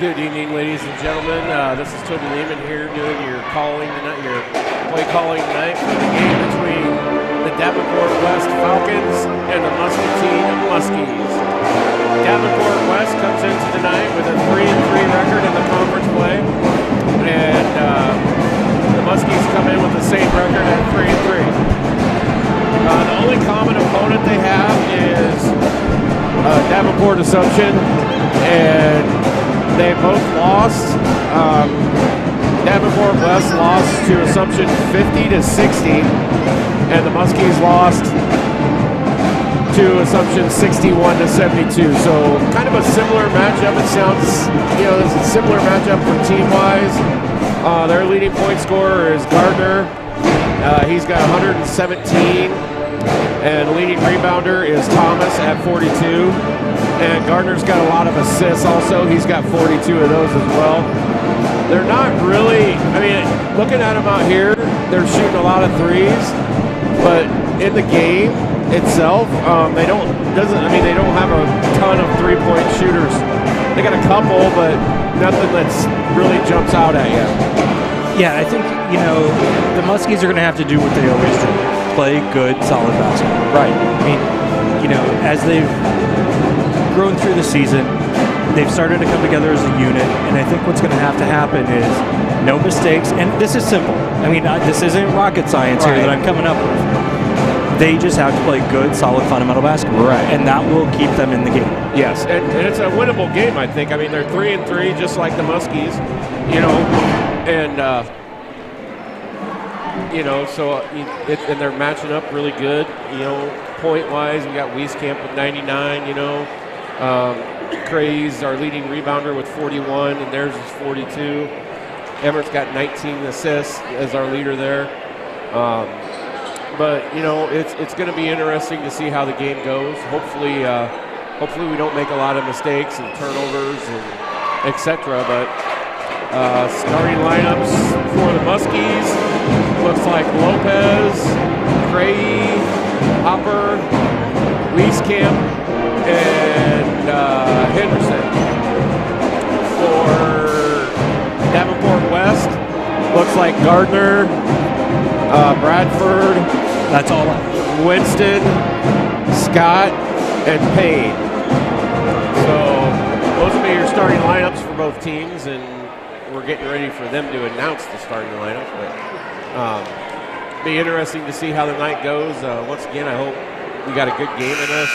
Good evening, ladies and gentlemen. This is Toby Lehman here doing your calling tonight, your play calling tonight for the game between the Davenport West Falcons and the Muscatine Muskies. Davenport West comes into tonight with a 3-3 record in the conference play, and the Muskies come in with the same record at 3-3. The only common opponent they have is Davenport Assumption, and they both lost. Davenport West lost to Assumption 50-60, and the Muskies lost to Assumption 61-72. So kind of a similar matchup. It sounds, it's a similar matchup for team-wise. Their leading point scorer is Gardner. He's got 117, and leading rebounder is Thomas at 42. And Gardner's got a lot of assists also. He's got 42 of those as well. They're not really, looking at them out here, they're shooting a lot of threes, but in the game itself, they don't have a ton of three-point shooters. They got a couple, but nothing that's really jumps out at you. Yeah, I think, the Muskies are going to have to do what they always do. Play good, solid basketball. Right. As they've grown through the season, they've started to come together as a unit, and I think what's going to happen is no mistakes, and this is simple. This isn't rocket science here that I'm coming up with. They just have to play good, solid, fundamental basketball, and that will keep them in the game. Yes, and it's a winnable game, I think. They're 3-3, just like the Muskies, and they're matching up really good, point-wise. We got Wieskamp with 99, Craze, our leading rebounder, with 41, and theirs is 42. Emmert's got 19 assists as our leader there. But it's going to be interesting to see how the game goes. Hopefully we don't make a lot of mistakes and turnovers and etc. But starting lineups for the Muskies looks like Lopez, Cray, Hopper, Wieskamp, and Henderson. For Davenport West, looks like Gardner, Bradford, that's all. Winston, Scott, and Payne. So those will be your starting lineups for both teams, and we're getting ready for them to announce the starting lineup. But be interesting to see how the night goes. Once again, I hope we got a good game in us.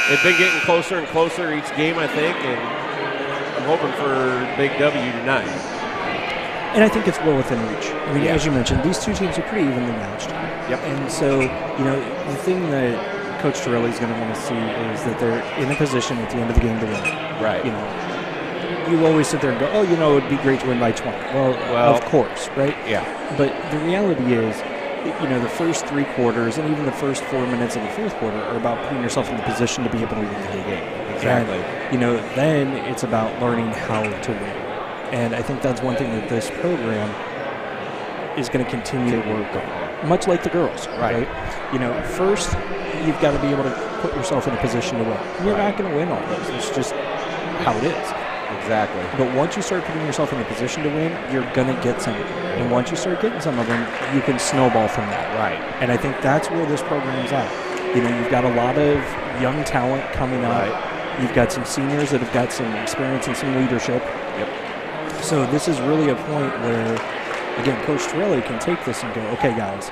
They've been getting closer and closer each game, I think, and I'm hoping for a big W tonight. And I think it's well within reach. As you mentioned, these two teams are pretty evenly matched. Yep. And so, the thing that Coach Torelli's going to want to see is that they're in a position at the end of the game to win. Right. You always sit there and go, it would be great to win by 20. Well, of course, right? Yeah. But the reality is, the first three quarters and even the first 4 minutes of the fourth quarter are about putting yourself in the position to be able to win the game. Exactly. And, then it's about learning how to win. And I think that's one thing that this program is going to continue to work on, much like the girls, right? First, you've got to be able to put yourself in a position to win. You're not going to win all those. It's just how it is. Exactly. But once you start putting yourself in a position to win, you're going to get some of them. And once you start getting some of them, you can snowball from that. Right. And I think that's where this program's at. You've got a lot of young talent coming up. Right. You've got some seniors that have got some experience and some leadership. Yep. So this is really a point where, again, Coach Torelli can take this and go, okay, guys,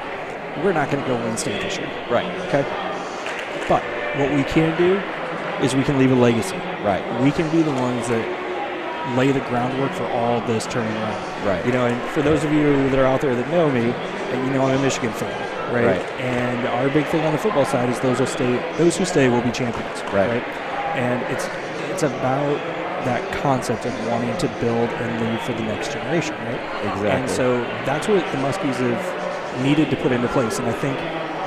we're not going to go win state this year. Right. Okay? But what we can do is we can leave a legacy. Right. We can be the ones that lay the groundwork for all this turning around. Right. And for those of you that are out there that know me, I'm a Michigan fan, right? And our big thing on the football side is those who stay will be champions. Right. And it's about that concept of wanting to build and leave for the next generation, right? Exactly. And so that's what the Muskies have needed to put into place. And I think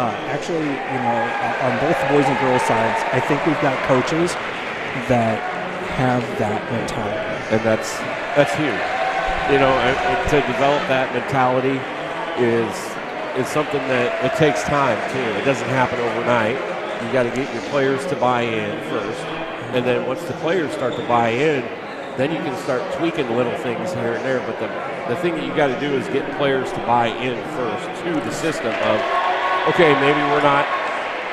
on both the boys and girls sides, I think we've got coaches that have that mentality. And that's huge. To develop that mentality is something that it takes time too. It doesn't happen overnight. You got to get your players to buy in first, and then once the players start to buy in, then you can start tweaking little things here and there. But the thing that you got to do is get players to buy in first to the system of, okay, maybe we're not,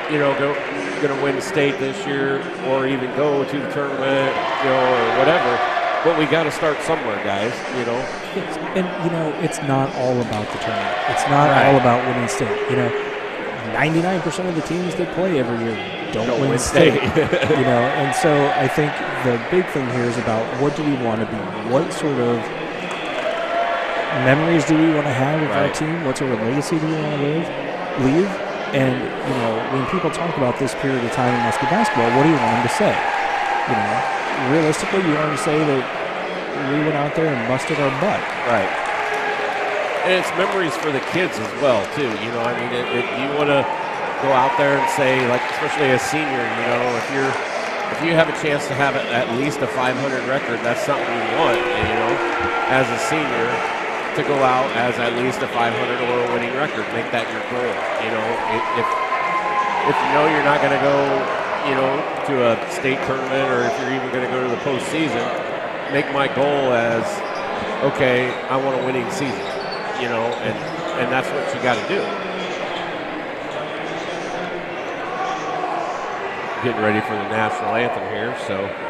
going to win state this year or even go to the tournament, or whatever. But we got to start somewhere, guys. And it's not all about the tournament. It's not all about winning state. 99% of the teams that play every year don't win state. And so I think the big thing here is about what do we want to be? What sort of memories do we want to have of our team? What sort of legacy do we want to leave? And when people talk about this period of time in Muskie basketball, what do you want them to say? Realistically, you want them to say that we went out there and busted our butt. Right. And it's memories for the kids as well, too. If you want to go out there and say, like, especially as senior, if you have a chance to have at least a 500 record, that's something you want, as a senior, to go out as at least a 500 or a winning record. Make that your goal. If you're not going to go, to a state tournament, or if you're even going to go to the postseason, make my goal as, okay, I want a winning season. And that's what you got to do. Getting ready for the national anthem here, so.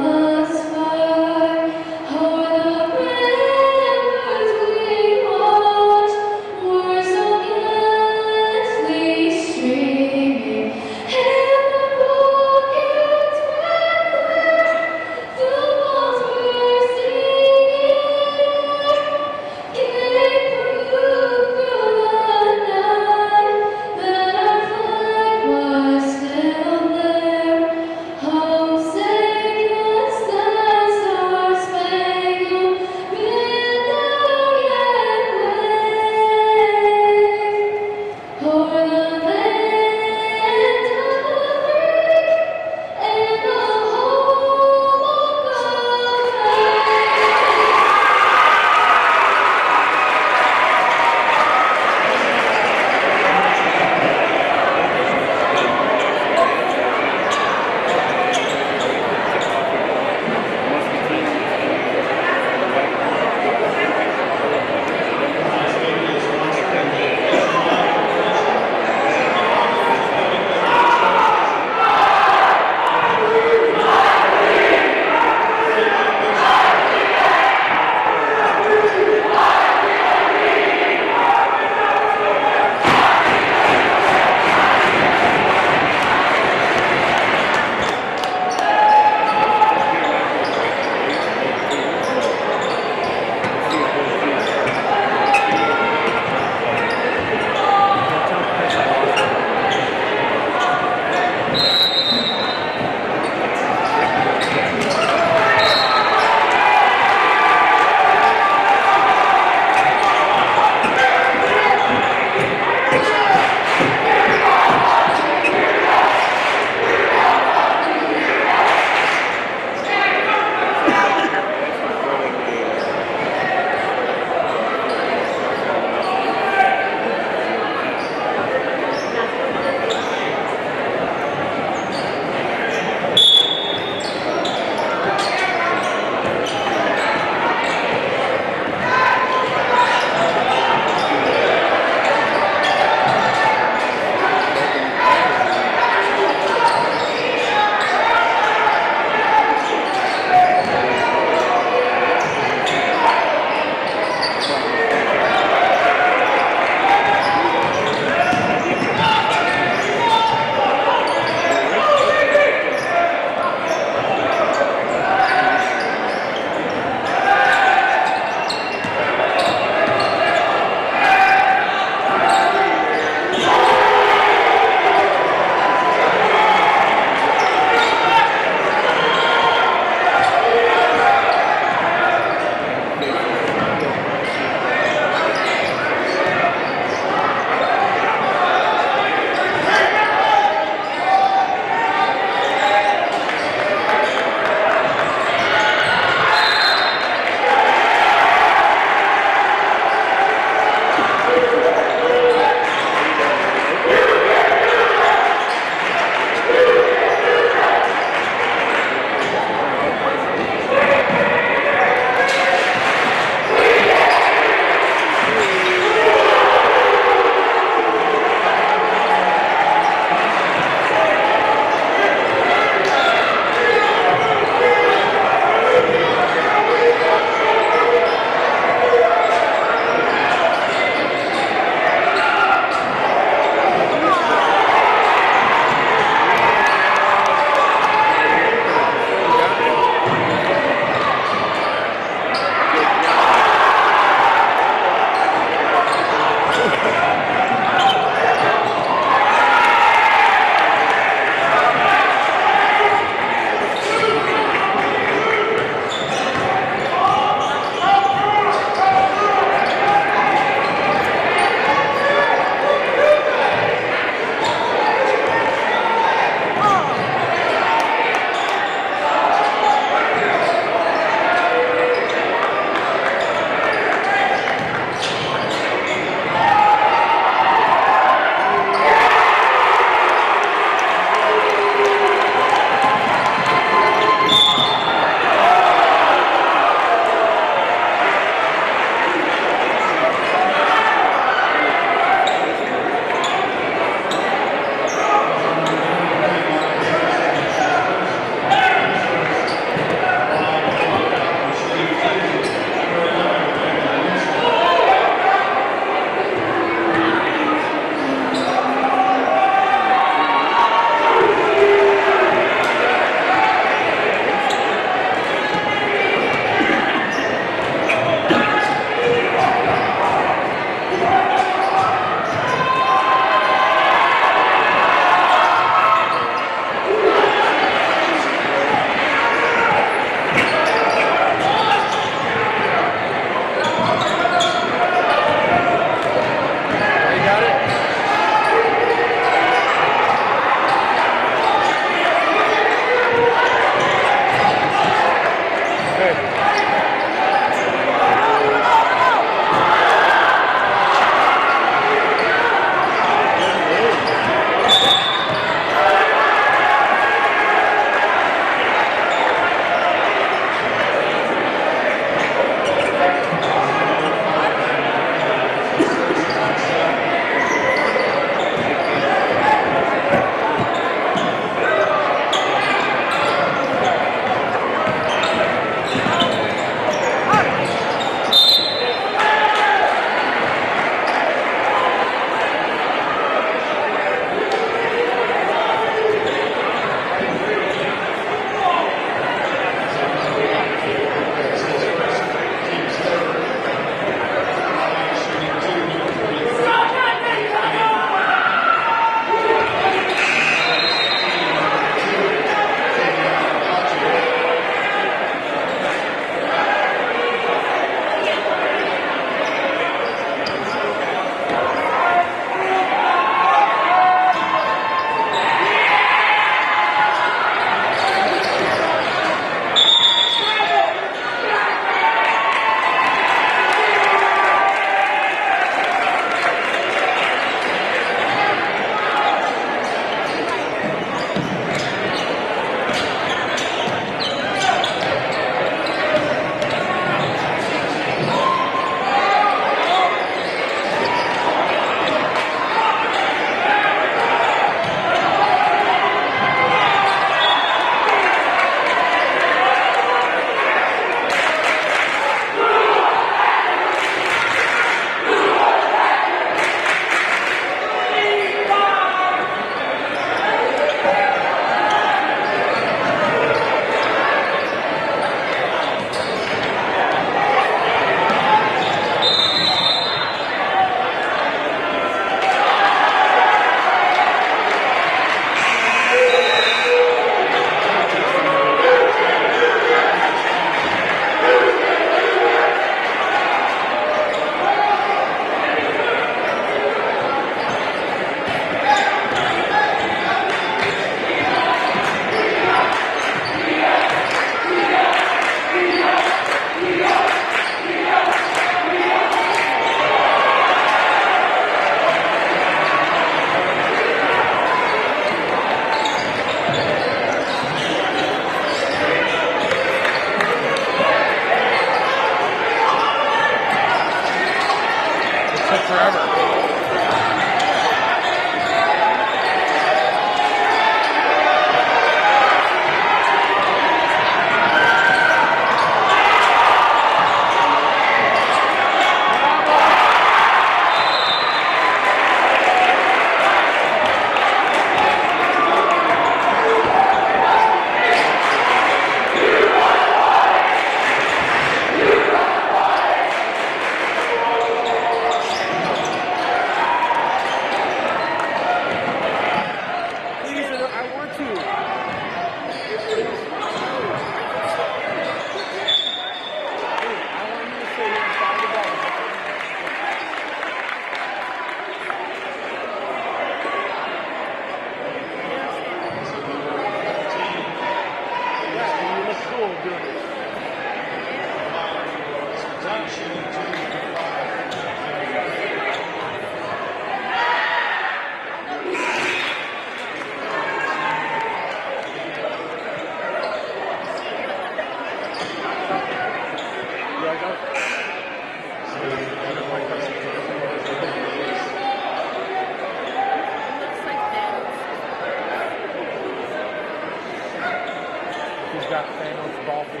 Daniels, ball feed.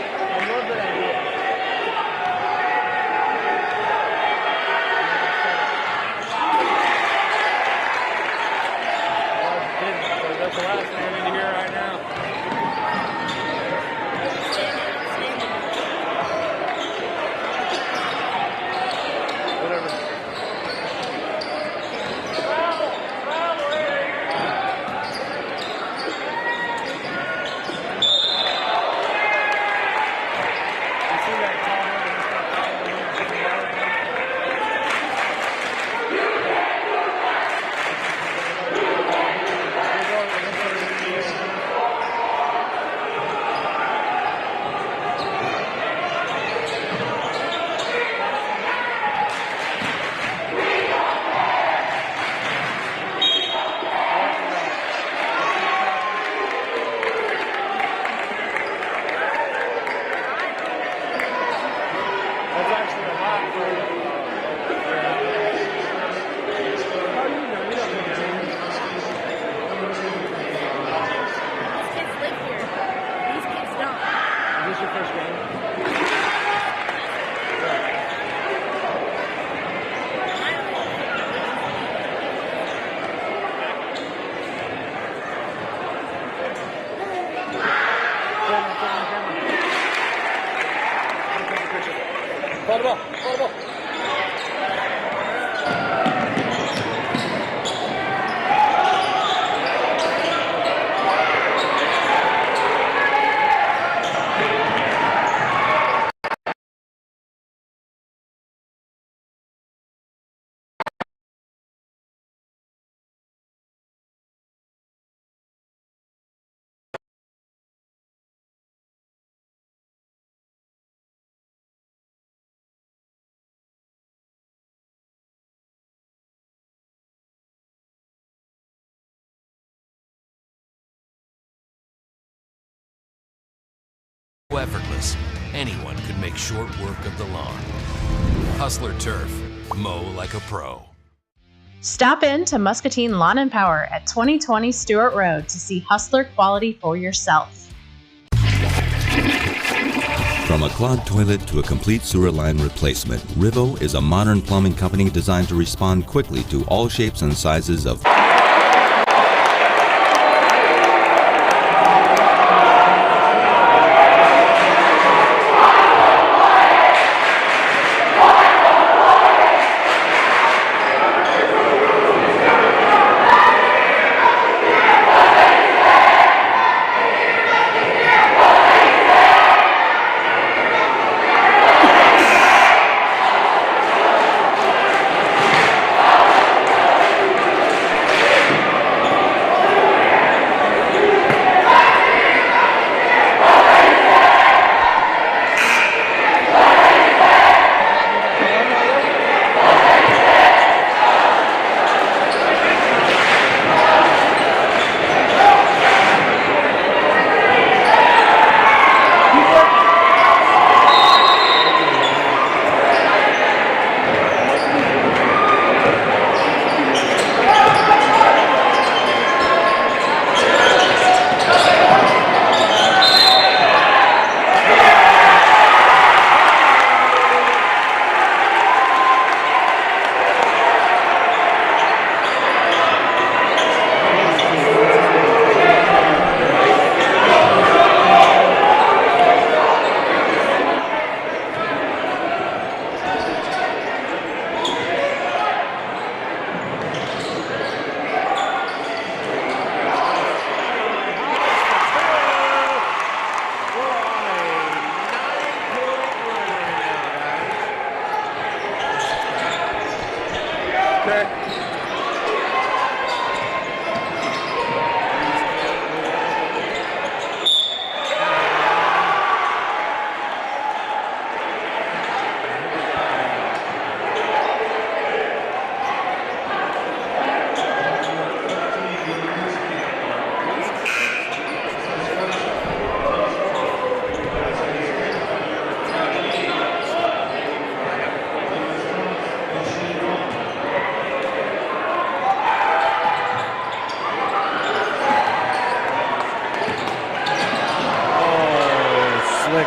I love that idea. That's the last thing I need to hear right now. Whatever. Effortless, anyone could make short work of the lawn. Hustler Turf, mow like a pro. Stop in to Muscatine Lawn and Power at 2020 Stewart Road to see Hustler quality for yourself. From a clogged toilet to a complete sewer line replacement, Rivo is a modern plumbing company designed to respond quickly to all shapes and sizes of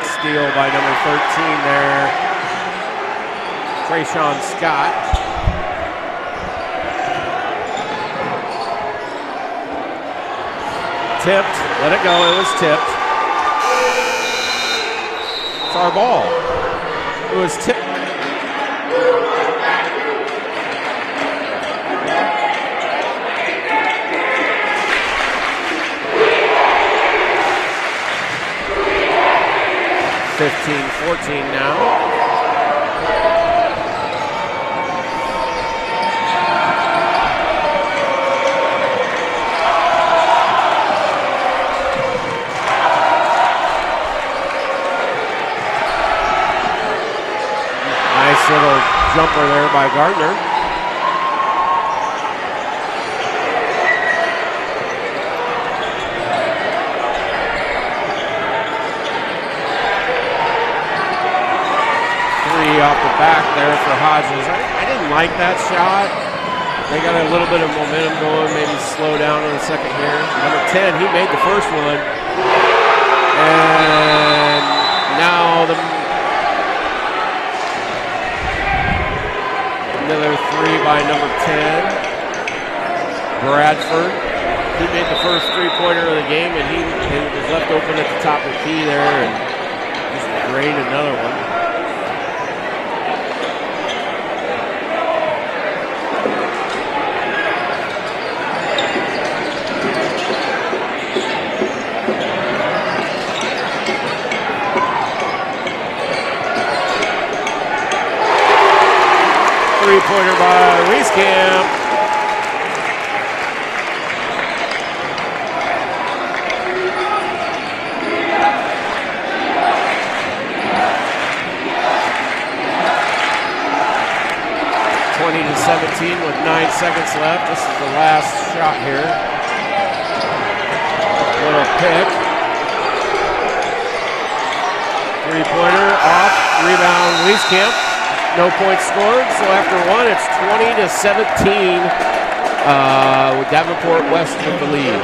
Big steal by number 13 there, Trayshawn Scott. Tipped, let it go, it was tipped. It's our ball. It was tipped. (15-14) now. Nice little jumper there by Gardner. Three off the back there for Hodges. I didn't like that shot. They got a little bit of momentum going, maybe slow down on the second here. Number 10, he made the first one. And now another three by number 10, Bradford. He made the first three-pointer of the game, and he was left open at the top of the key there and just drained another one. Three-pointer by Wieskamp. (20-17) with 9 seconds left. This is the last shot here. Little pick. Three-pointer off. Rebound Wieskamp. No points scored, so after one, it's 20-17 with Davenport West with the lead.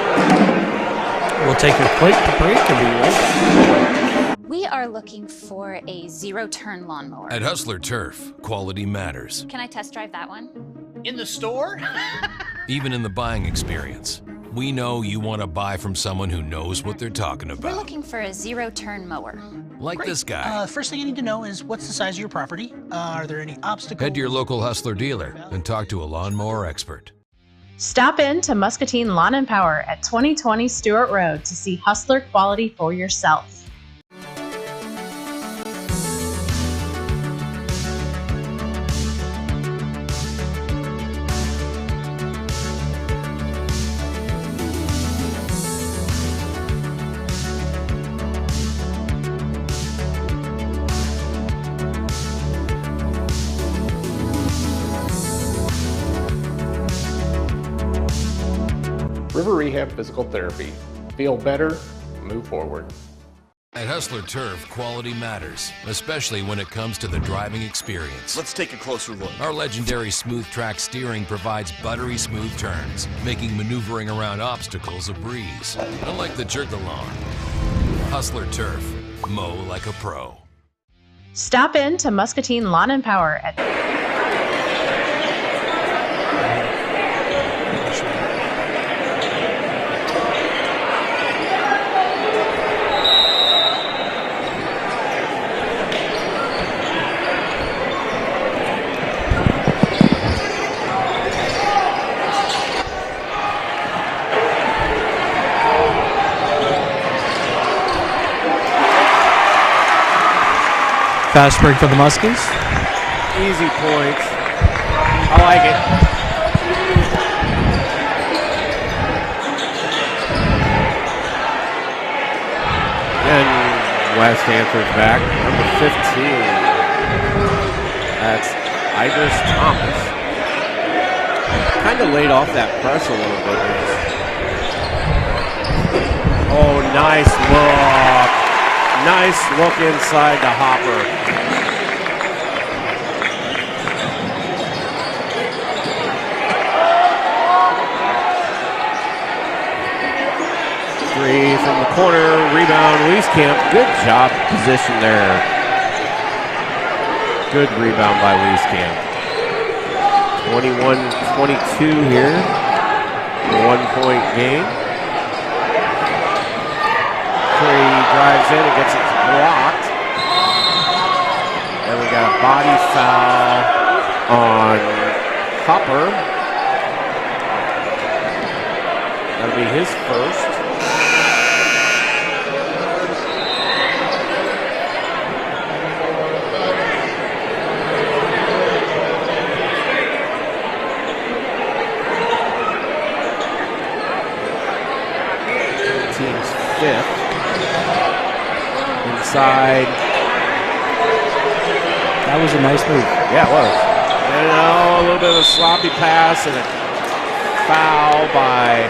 We'll take a quick break and be right back. We are looking for a zero-turn lawnmower. At Hustler Turf, quality matters. Can I test drive that one? In the store? Even in the buying experience. We know you want to buy from someone who knows what they're talking We're about. looking for a zero-turn mower. Like Great. this guy. First thing you need to know is what's the size of your property? Are there any obstacles? Head to your local Hustler dealer and talk to a lawnmower expert. Stop in to Muscatine Lawn and Power at 2020 Stewart Road to see Hustler quality for yourself. River Rehab Physical Therapy. Feel better, move forward. At Hustler Turf, quality matters, especially when it comes to the driving experience. Let's take a closer look. Our legendary smooth track steering provides buttery smooth turns, making maneuvering around obstacles a breeze. Unlike the jerk-along, Hustler Turf, mow like a pro. Stop in to Muscatine Lawn and Power at Fast break for the Muskies. Easy points. I like it. And West answers back. Number 15. That's Idris Thomas. Kind of laid off that press a little bit. Oh, nice look. Nice look inside the hopper. Three from the corner, rebound, Wieskamp. Good job position there. Good rebound by Wieskamp. 21-22 here. 1-point game. Curry drives in and gets it blocked. And we got a body foul on Hopper. That'll be his first. Team's fifth. Inside. That was a nice move. Yeah, it was. And a little bit of a sloppy pass and a foul by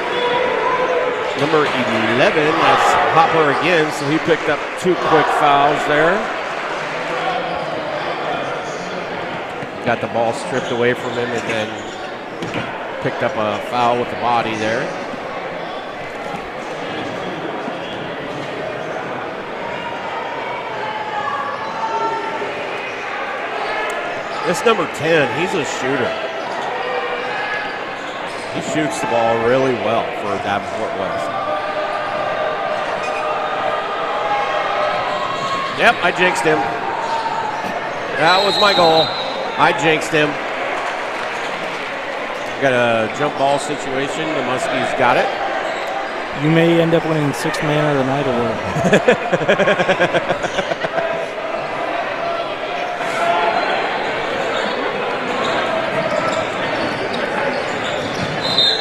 number 11. That's Hopper again, so he picked up 2 quick fouls there. Got the ball stripped away from him and then picked up a foul with the body there. This number 10, he's a shooter. He shoots the ball really well for Davenport West. Yep, I jinxed him. That was my goal. I jinxed him. Got a jump ball situation. The Muskies got it. You may end up winning 6th man of the night award.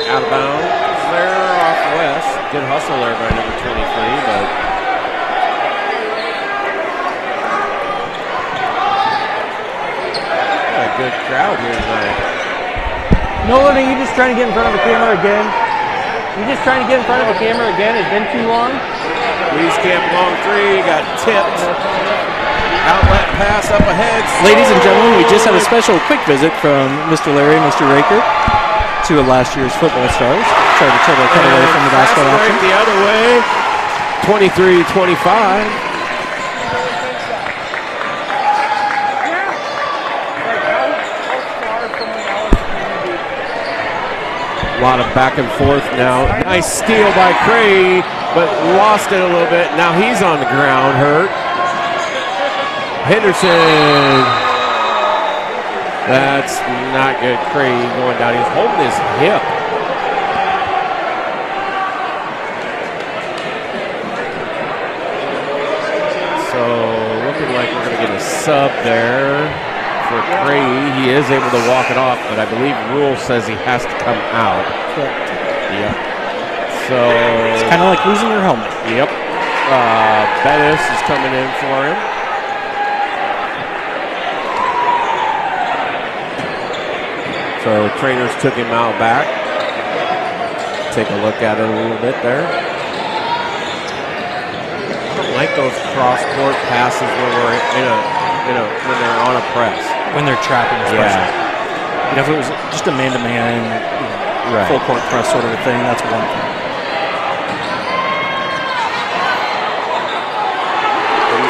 Out of bounds there off West. Good hustle there by number 23, but a good crowd here tonight. Nolan, are you just trying to get in front of the camera again? You just trying to get in front of the camera again? It's been too long? Wieskamp long three, got tipped. Outlet pass up ahead. Ladies and gentlemen, we just had a special quick visit from Mr. Larry and Mr. Raker, two of last year's football stars. Tried to cut away from the basketball break action. the other way. 23-25. A lot of back and forth now. Nice steal by Cray, but lost it a little bit. Now he's on the ground, hurt. Henderson. That's not good. Cray going down. He's holding his hip. So looking like we're going to get a sub there for Cray. He is able to walk it off, but I believe rule says he has to come out. Correct. Yep. So It's kind of like losing your helmet. Yep. Bettis is coming in for him. So trainers took him out back. Take a look at it a little bit there. I don't like those cross-court passes when we're when they're on a press. When they're trapping, especially. You know, if it was just a man-to-man, Right. full court press sort of a thing, that's one thing.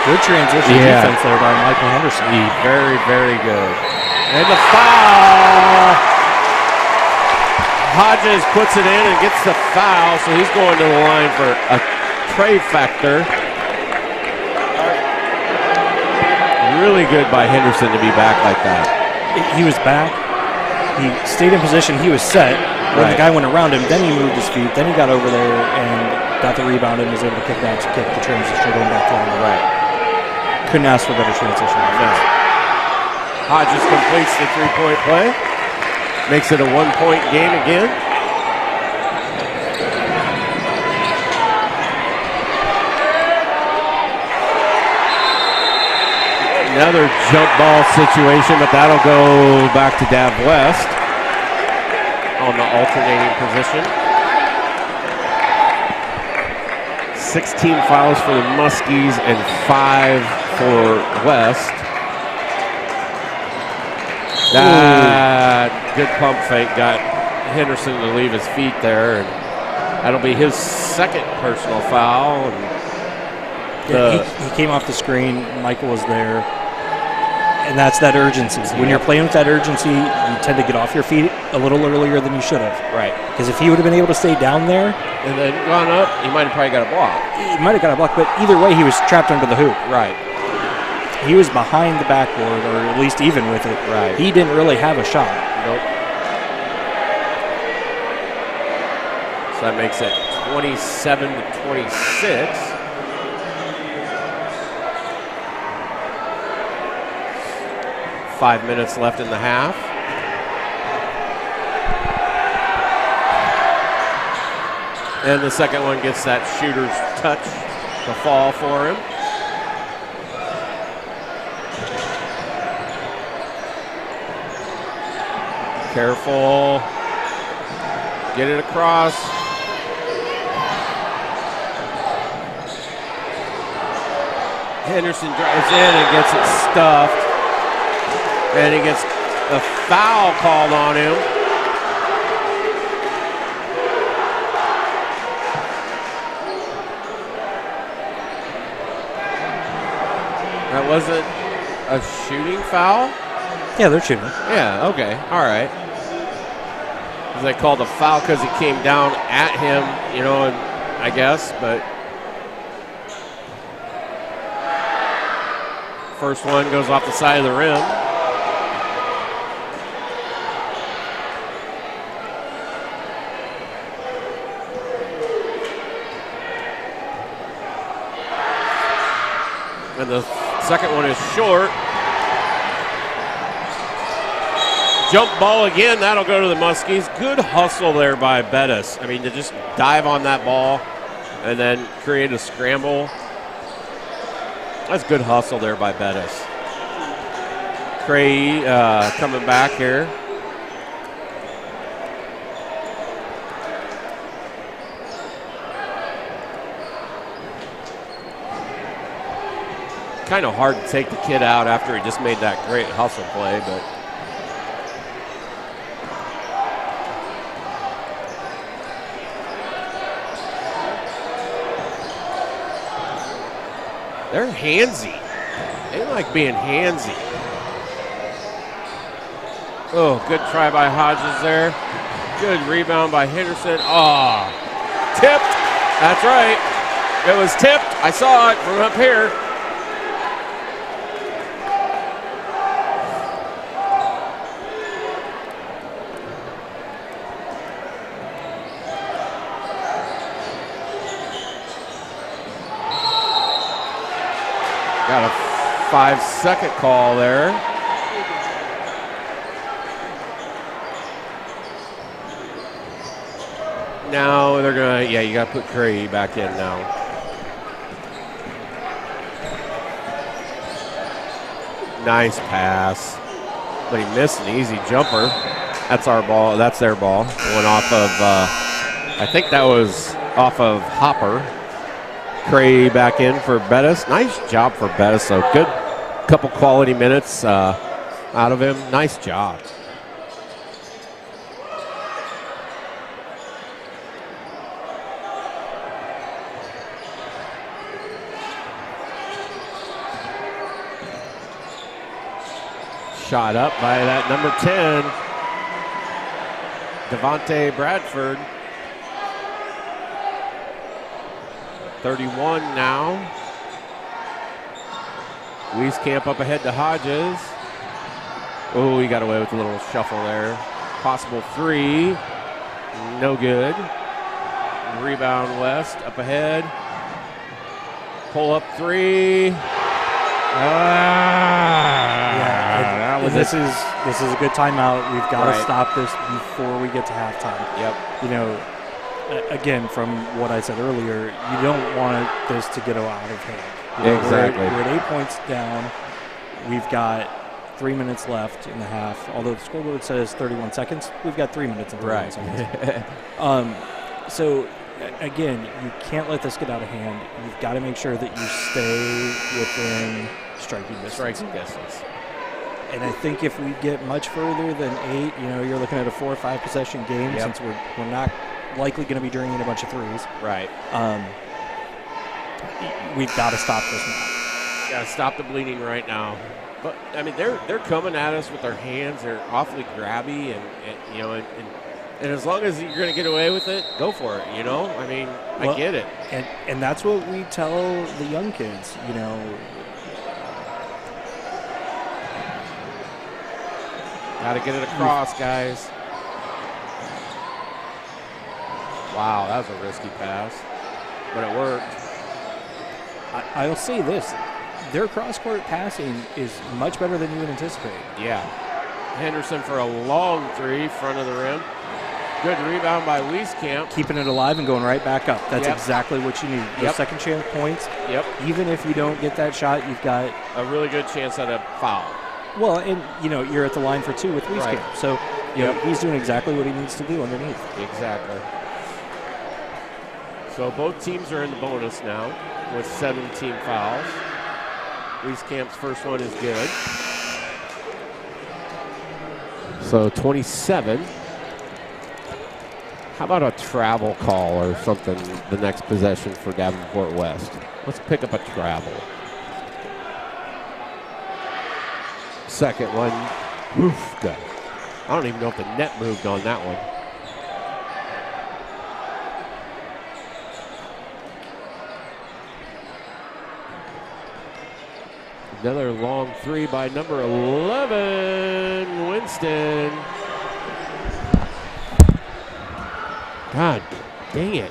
Good transition defense there by Michael Henderson. Very, very good. And the foul. Hodges puts it in and gets the foul, so he's going to the line for a trifecta. Really good by Henderson to be back like that. He was back. He stayed in position. He was set. When the guy went around him, then he moved his feet. Then he got over there and got the rebound and was able to kick the transition going back to him. Right. Couldn't ask for better transition. No. Hodges completes the three-point play. Makes it a one-point game again. Another jump ball situation, but that'll go back to Dav West on the alternating position. 16 fouls for the Muskies and 5 for West. That good pump fake got Henderson to leave his feet there, and that'll be his second personal foul. And He came off the screen. Michael was there. And that's that urgency. When you're playing with that urgency, you tend to get off your feet a little earlier than you should have. Right. Because if he would have been able to stay down there. And then gone up, he might have probably got a block. He might have got a block, but either way, he was trapped under the hoop. Right. He was behind the backboard, or at least even with it. Right. He didn't really have a shot. Nope. So that makes it 27-26. Five minutes left in the half. And the second one gets that shooter's touch to fall for him. Careful. Get it across. Henderson drives in and gets it stuffed. And he gets a foul called on him. That wasn't a shooting foul? Yeah, they're shooting. Yeah, okay, all right. They called a foul because he came down at him, you know, and I guess, but first one goes off the side of the rim. And the second one is short. Jump ball again. That'll go to the Muskies. Good hustle there by Bettis. I mean, to just dive on that ball and then create a scramble. That's good hustle there by Bettis. Cray coming back here. Kind of hard to take the kid out after he just made that great hustle play, but they're handsy. They like being handsy. Oh, good try by Hodges there. Good rebound by Henderson. Oh, tipped. That's right. It was tipped. I saw it from up here. Got a 5-second call there. Now they're gonna, yeah, you gotta put Curry back in now. Nice pass, but he missed an easy jumper. That's our ball, that's their ball. Went off of, I think that was off of Hopper. Cray back in for Bettis. Nice job for Bettis. So good couple quality minutes out of him. Nice job. Shot up by that number 10, Devontae Bradford. 31 now. Wieskamp up ahead to Hodges. Oh, he got away with a little shuffle there. Possible three. No good. Rebound West up ahead. Pull up three. This is a good timeout. We've got to stop this before we get to halftime. Yep. You know, again, from what I said earlier, you don't want this to get out of hand. You know, exactly. We're at 8 points down. We've got 3 minutes left in the half. Although the scoreboard says 31 seconds, we've got 3 minutes and 31 seconds. So, again, you can't let this get out of hand. You've got to make sure that you stay within striking distance. And I think if we get much further than 8, you know, you're looking at a 4 or 5 possession game since we're not likely going to be drinking a bunch of threes. Right. we've got to stop this now. Got to stop the bleeding right now. But I mean, they're coming at us with their hands. They're awfully grabby, and as long as you're going to get away with it, go for it. I mean, I get it. And that's what we tell the young kids. Got to get it across, guys. Wow, that was a risky pass, but it worked. I'll say this. Their cross-court passing is much better than you would anticipate. Yeah. Henderson for a long three, front of the rim. Good rebound by Wieskamp. Keeping it alive and going right back up. That's exactly what you need. Those second chance points. Yep. Even if you don't get that shot, you've got a really good chance at a foul. Well, and you're at the line for 2 with Wieskamp. Right. So he's doing exactly what he needs to do underneath. Exactly. So both teams are in the bonus now with 17 fouls. Wieskamp's first one is good. So 27. How about a travel call or something the next possession for Davenport West? Let's pick up a travel. Second one. Oof, good. I don't even know if the net moved on that one. Another long three by number 11, Winston. God dang it.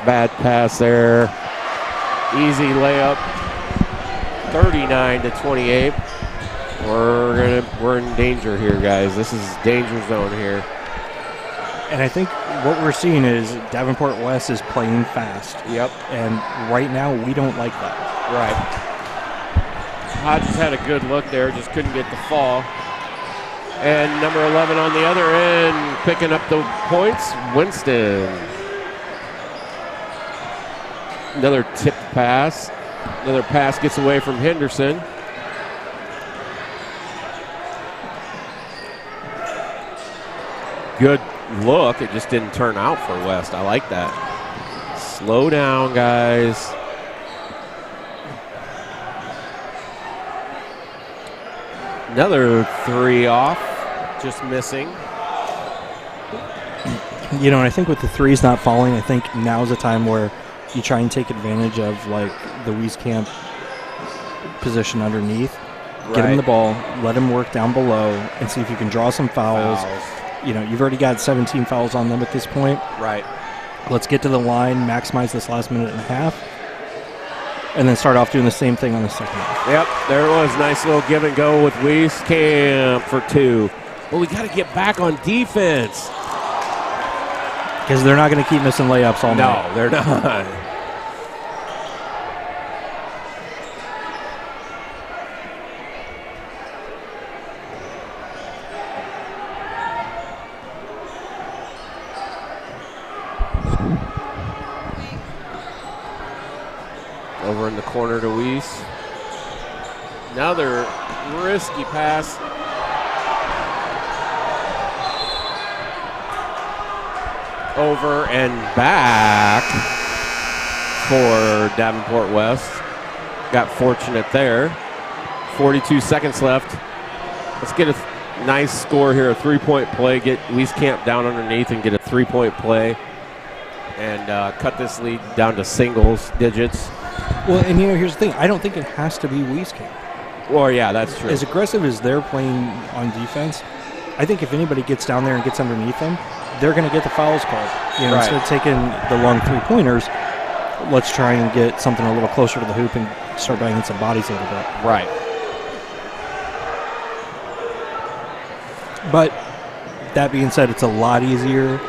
Bad pass there. Easy layup. 39-28. We're in danger here, guys. This is danger zone here. And I think what we're seeing is Davenport West is playing fast. Yep. And right now, we don't like that. Right. Hodges had a good look there, just couldn't get the fall. And number 11 on the other end, picking up the points, Winston. Another tipped pass. Another pass gets away from Henderson. Good look. It just didn't turn out for West. I like that. Slow down, guys. Another three off. Just missing. And I think with the threes not falling, I think now's the time where you try and take advantage of the Wieskamp position underneath. Right. Get him the ball, let him work down below, and see if you can draw some fouls. You've already got 17 fouls on them at this point. Right. Let's get to the line, maximize this last minute and a half, and then start off doing the same thing on the second half. Yep, there it was. Nice little give and go with Wieskamp for 2. But we got to get back on defense. Because they're not going to keep missing layups all night. No, they're not. Over in the corner to Weiss. Another risky pass. Over and back for Davenport West. Got fortunate there. 42 seconds left. Let's get a nice score here, a 3-point play. Get Wieskamp down underneath and get a 3-point play. And cut this lead down to singles digits. Well, and here's the thing. I don't think it has to be Wieskamp. Well, yeah, that's true. As aggressive as they're playing on defense, I think if anybody gets down there and gets underneath them, they're going to get the fouls called. Right. Instead of taking the long three-pointers, let's try and get something a little closer to the hoop and start banging some bodies a little bit. Right. But that being said, it's a lot easier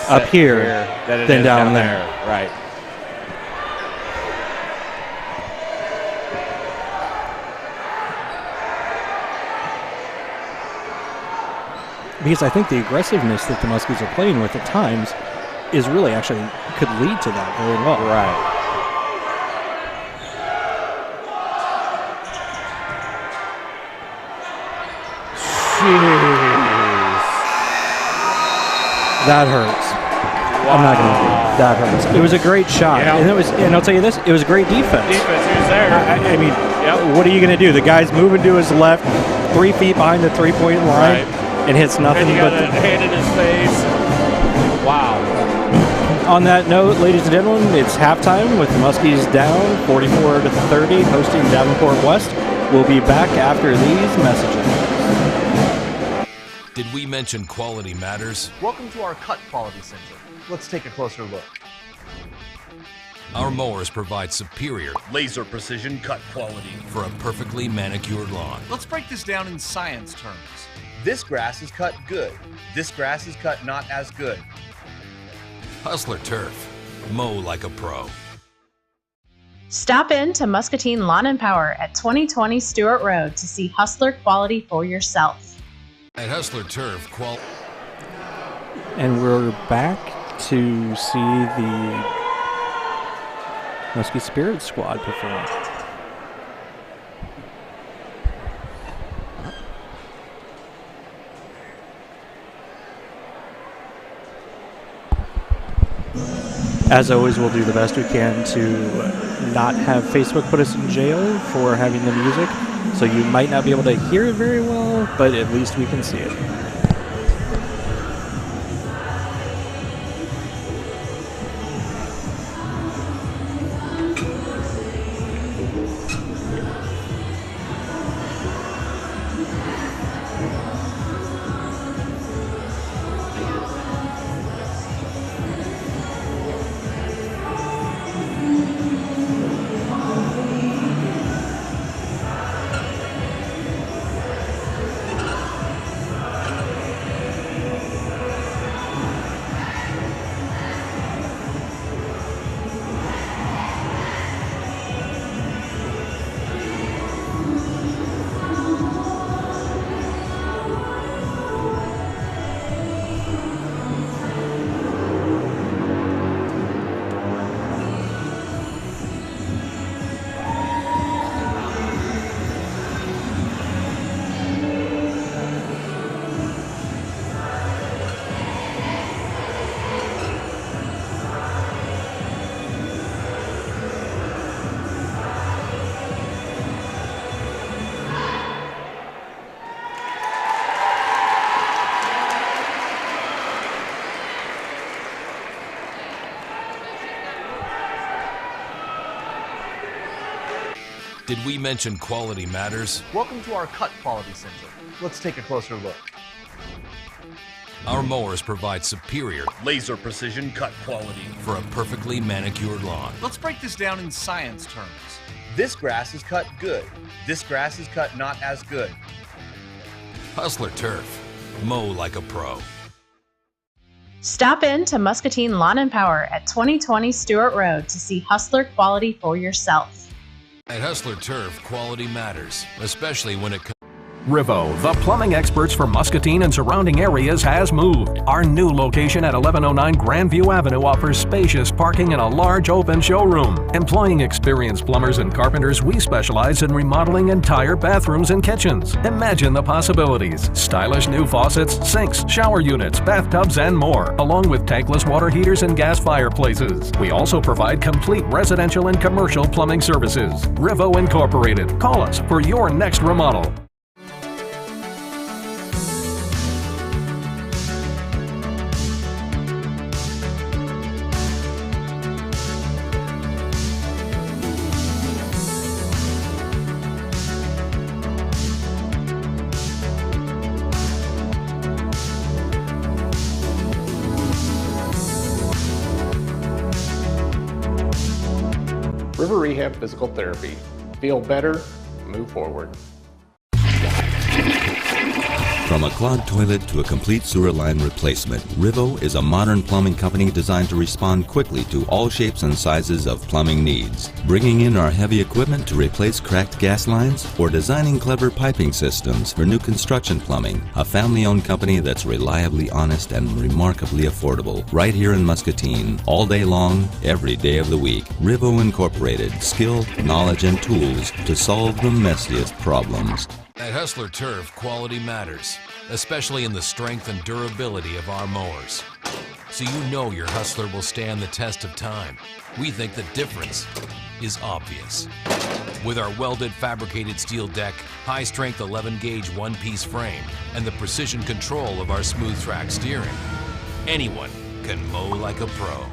up here than down there. Right. Because I think the aggressiveness that the Muskies are playing with at times is really actually could lead to that very well. Right. Jeez. That hurts. Wow. I'm not going to do it. That hurts. It was a great shot, Yeah. and I'll tell you this: it was great defense. Defense, he was there. I mean, what are you going to do? The guy's moving to his left, 3 feet behind the three-point line, and hits nothing And you but got a hand in his face. Wow. On that note, ladies and gentlemen, it's halftime with the Muskies down 44-30, hosting Davenport West. We'll be back after these messages. Did we mention quality matters? Welcome to our cut quality center. Let's take a closer look. Our mowers provide superior Laser precision cut quality. for a perfectly manicured lawn. Let's break this down in science terms. This grass is cut good. This grass is cut not as good. Hustler Turf. Mow like a pro. Stop in to Muscatine Lawn and Power at 2020 Stewart Road to see Hustler quality for yourself. At Hustler Turf, And we're back to see the Muskie Spirit Squad perform. As always, we'll do the best we can to not have Facebook put us in jail for having the music. So you might not be able to hear it very well, but at least we can see it. did we mention quality matters? Welcome to our cut quality center. Let's take a closer look. Our mowers provide superior Laser precision cut quality. for a perfectly manicured lawn. Let's break this down in science terms. This grass is cut good. This grass is cut not as good. Hustler Turf. Mow like a pro. Stop in to Muscatine Lawn and Power at 2020 Stewart Road to see Hustler quality for yourself. At Hustler Turf, quality matters, especially when it comes. Rivo, the plumbing experts for Muscatine and surrounding areas, has moved. Our new location at 1109 Grandview Avenue offers spacious parking and a large open showroom. Employing experienced plumbers and carpenters, we specialize in remodeling entire bathrooms and kitchens. Imagine the possibilities. Stylish new faucets, sinks, shower units, bathtubs, and more, along with tankless water heaters and gas fireplaces. We also provide complete residential and commercial plumbing services. Rivo Incorporated. Call us for your next remodel. River Rehab Physical Therapy. Feel better, move forward. From a clogged toilet to a complete sewer line replacement, Rivo is a modern plumbing company designed to respond quickly to all shapes and sizes of plumbing needs. Bringing in our heavy equipment to replace cracked gas lines or designing clever piping systems for new construction plumbing, a family-owned company that's reliably honest and remarkably affordable. Right here in Muscatine, all day long, every day of the week. Rivo Incorporated, skill, knowledge, and tools to solve the messiest problems. At Hustler Turf, quality matters, especially in the strength and durability of our mowers. so you know your Hustler will stand the test of time. We think the difference is obvious. With our welded fabricated steel deck, high-strength 11-gauge one-piece frame, and the precision control of our smooth track steering, anyone can mow like a pro.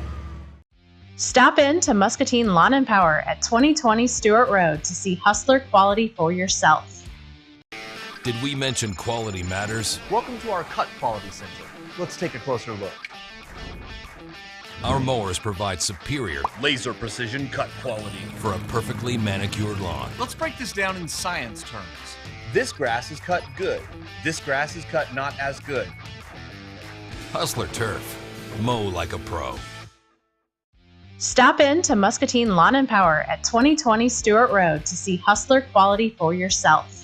Stop in to Muscatine Lawn and Power at 2020 Stewart Road to see Hustler quality for yourself. Did we mention quality matters? Welcome to our cut quality center. Let's take a closer look. Our mowers provide superior Laser precision cut quality for a perfectly manicured lawn. Let's break this down in science terms. This grass is cut good. This grass is cut not as good. Hustler Turf. Mow like a pro. Stop in to Muscatine Lawn and Power at 2020 Stewart Road to see Hustler quality for yourself.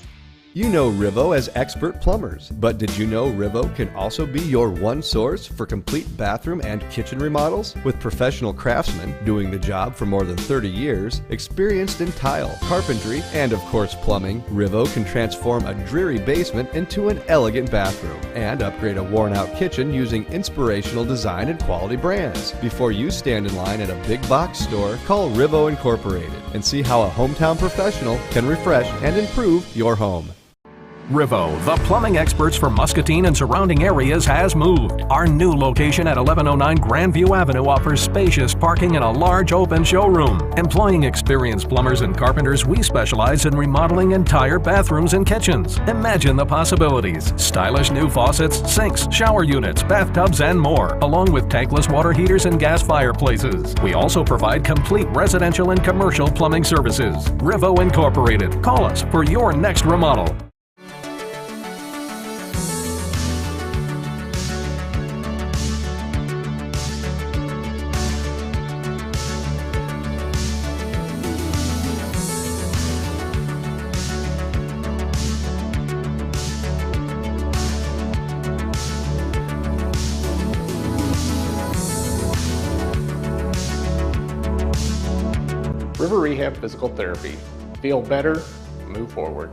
You know Rivo as expert plumbers, but did you know Rivo can also be your one source for complete bathroom and kitchen remodels? With professional craftsmen doing the job for more than 30 years, experienced in tile, carpentry, and of course plumbing, Rivo can transform a dreary basement into an elegant bathroom and upgrade a worn-out kitchen using inspirational design and quality brands. Before you stand in line at a big box store, call Rivo Incorporated and see how a hometown professional can refresh and improve your home. Rivo, the plumbing experts for Muscatine and surrounding areas, has moved. Our new location at 1109 Grandview Avenue offers spacious parking and a large open showroom. Employing experienced plumbers and carpenters, we specialize in remodeling entire bathrooms and kitchens. Imagine the possibilities. Stylish new faucets, sinks, shower units, bathtubs, and more, along with tankless water heaters and gas fireplaces. We also provide complete residential and commercial plumbing services. Rivo Incorporated. Call us for your next remodel. River Rehab Physical Therapy. Feel better, move forward.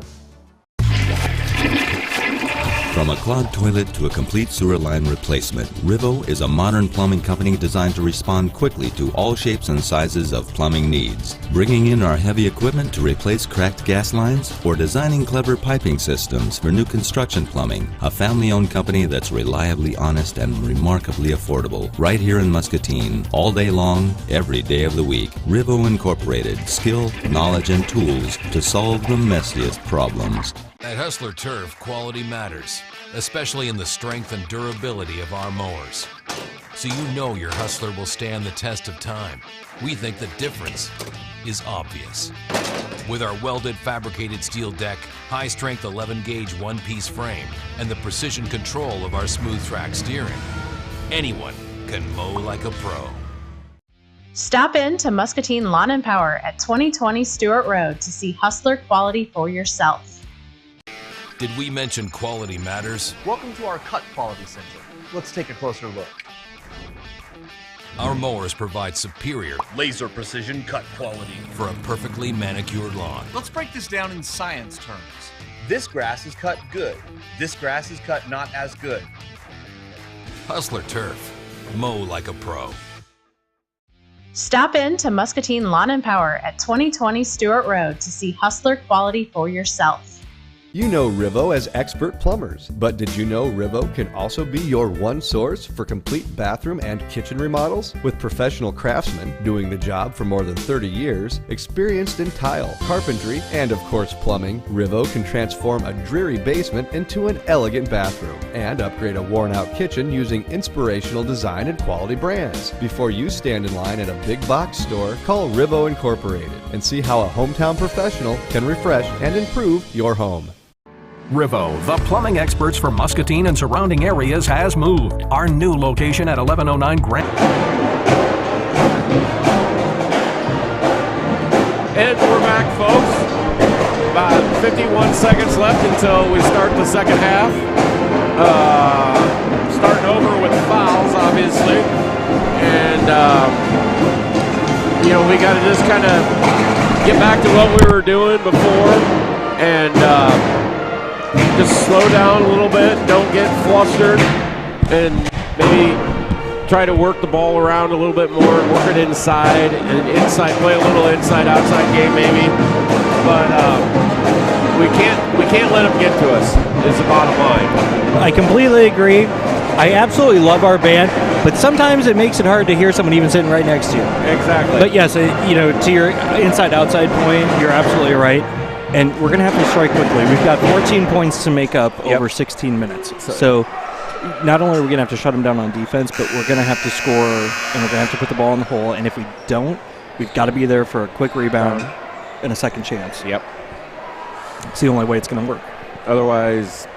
From a clogged toilet to a complete sewer line replacement, Rivo is a modern plumbing company designed to respond quickly to all shapes and sizes of plumbing needs. Bringing in our heavy equipment to replace cracked gas lines or designing clever piping systems for new construction plumbing, a family-owned company that's reliably honest and remarkably affordable. Right here in Muscatine, all day long, every day of the week. Rivo Incorporated, skill, knowledge, and tools to solve the messiest problems. At Hustler Turf, quality matters, especially in the strength and durability of our mowers. So you know your Hustler will stand the test of time. We think the difference is obvious. With our welded fabricated steel deck, high-strength 11-gauge one-piece frame, and the precision control of our smooth track steering, anyone can mow like a pro. Stop in to Muscatine Lawn and Power at 2020 Stewart Road to see Hustler quality for yourself. Did we mention quality matters? Welcome to our cut quality center. Let's take a closer look. Our mowers provide superior Laser precision cut quality for a perfectly manicured lawn. Let's break this down in science terms. This grass is cut good. This grass is cut not as good. Hustler Turf. Mow like a pro. Stop in to Muscatine Lawn and Power at 2020 Stewart Road to see Hustler quality for yourself. You know Rivo as expert plumbers, but did you know Rivo can also be your one source for complete bathroom and kitchen remodels? With professional craftsmen doing the job for more than 30 years, experienced in tile, carpentry, and of course plumbing, Rivo can transform a dreary basement into an elegant bathroom and upgrade a worn-out kitchen using inspirational design and quality brands. Before you stand in line at a big box store, call Rivo Incorporated and see how a hometown professional can refresh and improve your home. Rivo, the plumbing experts for Muscatine and surrounding areas, has moved. Our new location at 1109 Grand... And we're back, folks. About 51 seconds left until we start the second half. Starting over with fouls, obviously. And, we got to just kind of get back to what we were doing before. And... just slow down a little bit, don't get flustered, and maybe try to work the ball around a little bit more, work it inside, and play a little inside-outside game maybe. But we can't let them get to us, is the bottom line. I completely agree. I absolutely love our band, but sometimes it makes it hard to hear someone even sitting right next to you. Exactly. But yes, to your inside-outside point, you're absolutely right. And we're going to have to strike quickly. We've got 14 points to make up over 16 minutes. So not only are we going to have to shut them down on defense, but we're going to have to score, and we're going to have to put the ball in the hole. And if we don't, we've got to be there for a quick rebound and a second chance. Yep. It's the only way it's going to work. Otherwise,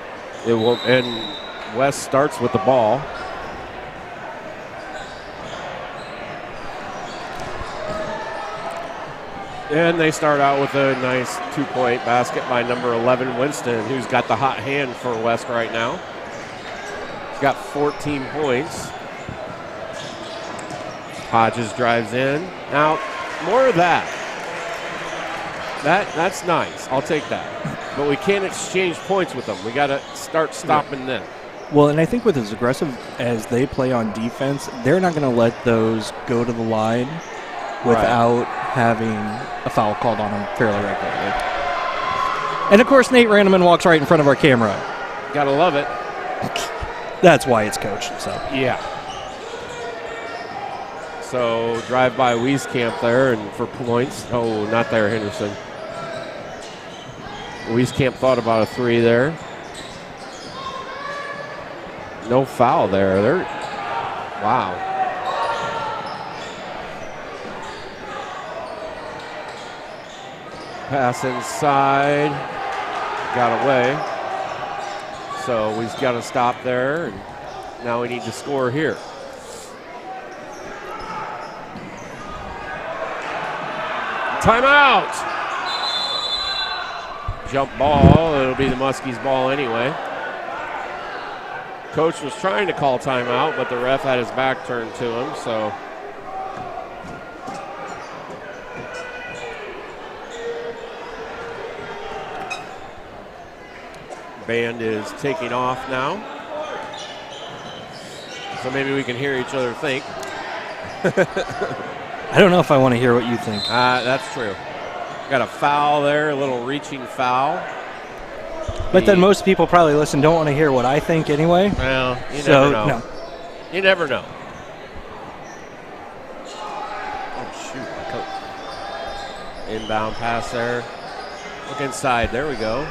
it won't. And West starts with the ball. And they start out with a nice 2-point basket by number 11, Winston, who's got the hot hand for West right now. He's got 14 points. Hodges drives in. Now, more of that. That's nice. I'll take that. But we can't exchange points with them. We got to start stopping them. Well, and I think with as aggressive as they play on defense, they're not going to let those go to the line without having a foul called on them fairly regularly. And, of course, Nate Ranneman walks right in front of our camera. Gotta love it. That's why it's coached. So yeah. So drive by Wieskamp there, and for points. Oh, not there, Henderson. Wieskamp thought about a three there. No foul there. Wow. Pass inside. Got away. So we've got to stop there, and now we need to score here. Timeout. Jump ball. It'll be the Muskies' ball anyway. Coach was trying to call timeout, but the ref had his back turned to him, so. Band is taking off now. So maybe we can hear each other think. I don't know if I want to hear what you think. That's true. Got a foul there, a little reaching foul. But then most people probably don't want to hear what I think anyway. Well, you never know. No. You never know. Oh, shoot. My coach. Inbound pass there. Look inside. There we go.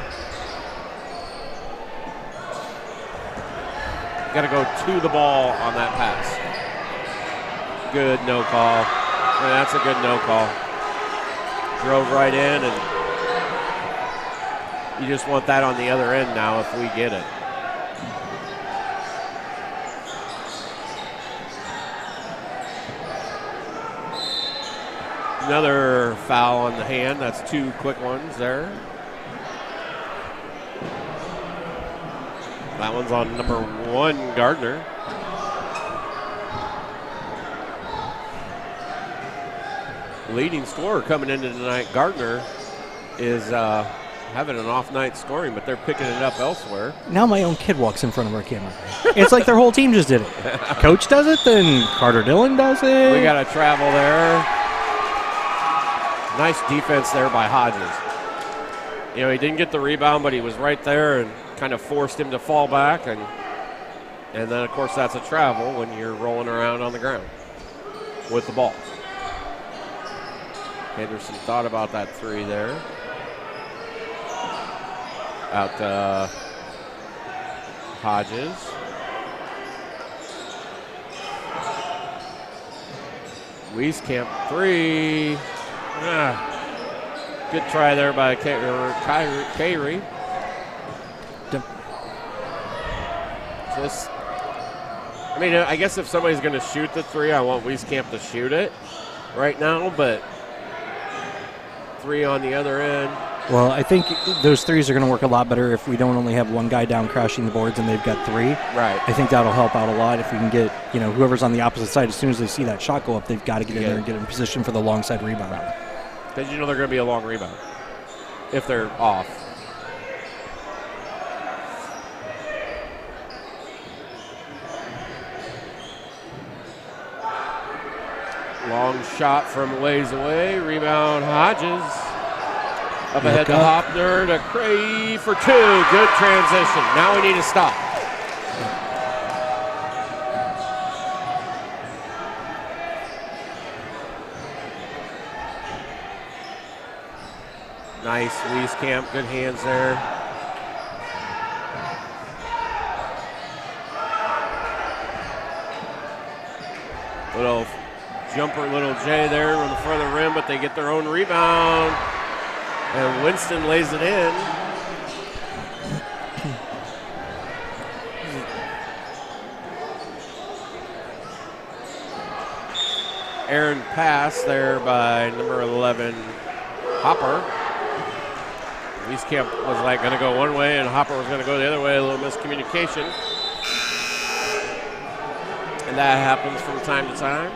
Got to go to the ball on that pass. Good no call. Yeah, that's a good no call. Drove right in, and you just want that on the other end now if we get it. Another foul on the hand. That's two quick ones there. That one's on number 1, Gardner. Leading scorer coming into tonight, Gardner, is having an off night scoring, but they're picking it up elsewhere. Now my own kid walks in front of our camera. It's like their whole team just did it. Coach does it, then Carter Dillon does it. We got a travel there. Nice defense there by Hodges. You know, he didn't get the rebound, but he was right there and kind of forced him to fall back. And then, of course, that's a travel when you're rolling around on the ground with the ball. Henderson thought about that three there. Out to Hodges. Wieskamp three. Good try there by Kyrie. Just, I mean, I guess if somebody's going to shoot the three, I want Wieskamp to shoot it right now, but three on the other end. Well, I think those threes are going to work a lot better if we don't only have one guy down crashing the boards and they've got three. Right. I think that'll help out a lot if we can get, whoever's on the opposite side, as soon as they see that shot go up, they've got to get in there and get in position for the long side rebound. Because they're going to be a long rebound if they're off. Long shot from ways away. Rebound Hodges. Up ahead to Hopner to Cray for 2. Good transition. Now we need to stop. Nice, Wieskamp. Good hands there. Little jumper, little J there on the front of the rim, but they get their own rebound. And Winston lays it in. Aaron pass there by number 11, Hopper. Wieskamp was like going to go one way and Hopper was going to go the other way. A little miscommunication. And that happens from time to time.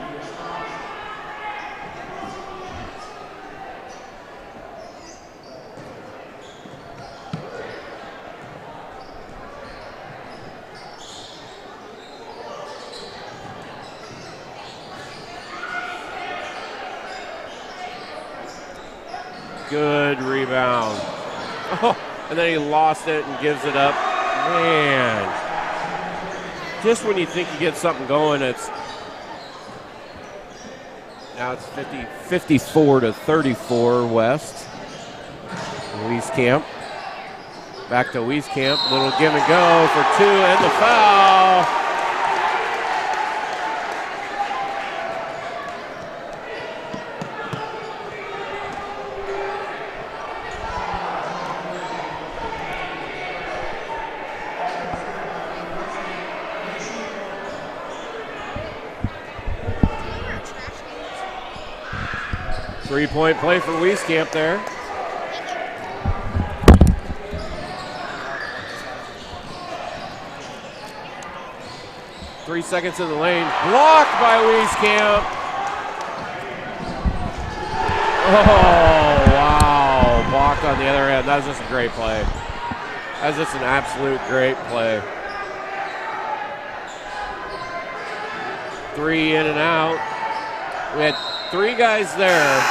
Good rebound. Oh, and then he lost it and gives it up. Man. Just when you think you get something going, it's now it's 54-34 West. Wieskamp. Back to Wieskamp. Little give and go for 2 and the foul. Three-point play for Wieskamp there. Three seconds in the lane. Blocked by Wieskamp. Oh, wow. Blocked on the other end. That was just a great play. That was just an absolute great play. 3 in and out. We had 3 guys there.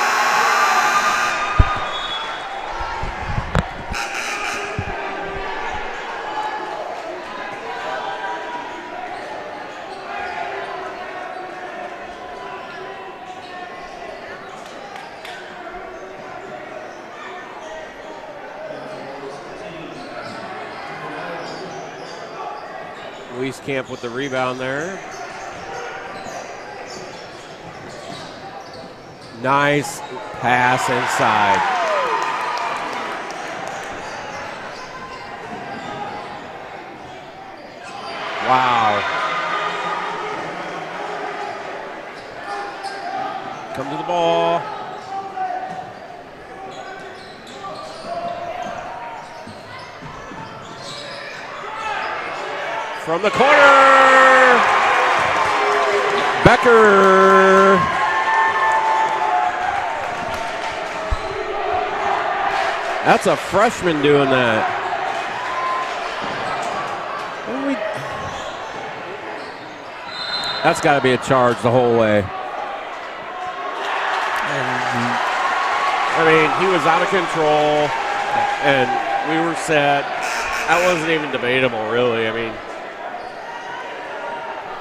Wieskamp with the rebound there. Nice pass inside. Wow. Come to the ball. From the corner, Becker. That's a freshman doing that. That's got to be a charge the whole way. I mean, he was out of control, and we were set. That wasn't even debatable, really. I mean.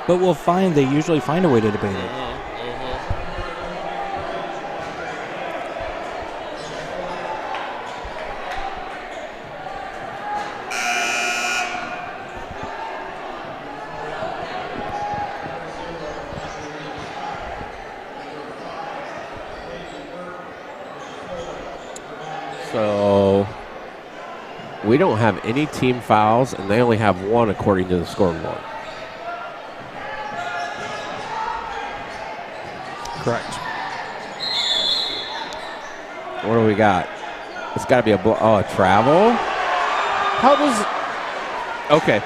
But they usually find a way to debate it. So we don't have any team fouls, and they only have 1 according to the scoreboard. Correct. What do we got? It's got to be a travel. How does? Okay.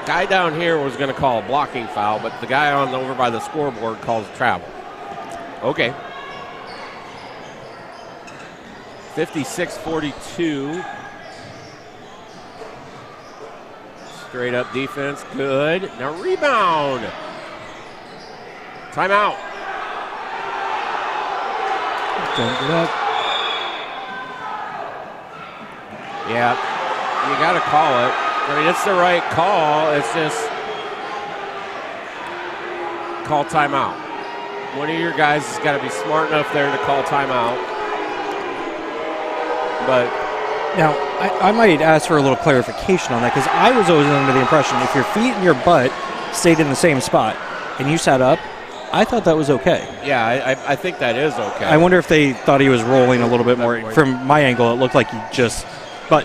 Guy down here was going to call a blocking foul, but the guy over by the scoreboard calls travel. Okay. 56-42. Straight up defense, good. Now rebound. Timeout. Don't do that. Yeah, you got to call it. I mean, it's the right call. It's just call timeout. One of your guys has got to be smart enough there to call timeout. But now, I might ask for a little clarification on that, because I was always under the impression if your feet and your butt stayed in the same spot and you sat up, I thought that was okay. Yeah, I think that is okay. I wonder if they thought he was rolling a little bit more. From my angle, it looked like he just, but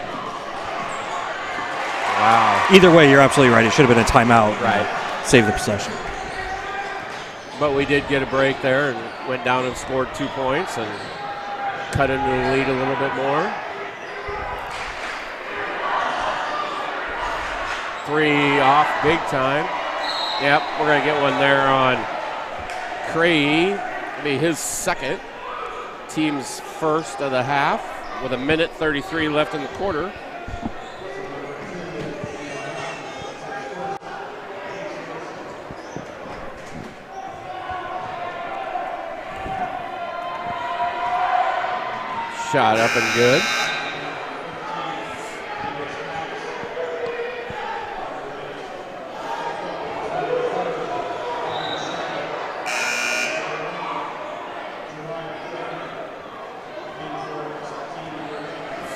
wow. Either way, you're absolutely right. It should have been a timeout. Right. Save the possession. But we did get a break there and went down and scored 2 points and cut into the lead a little bit more. 3 off big time. Yep, we're going to get one there on Cray. It'll be his second. Team's first of the half with 1:33 left in the quarter. Shot up and good.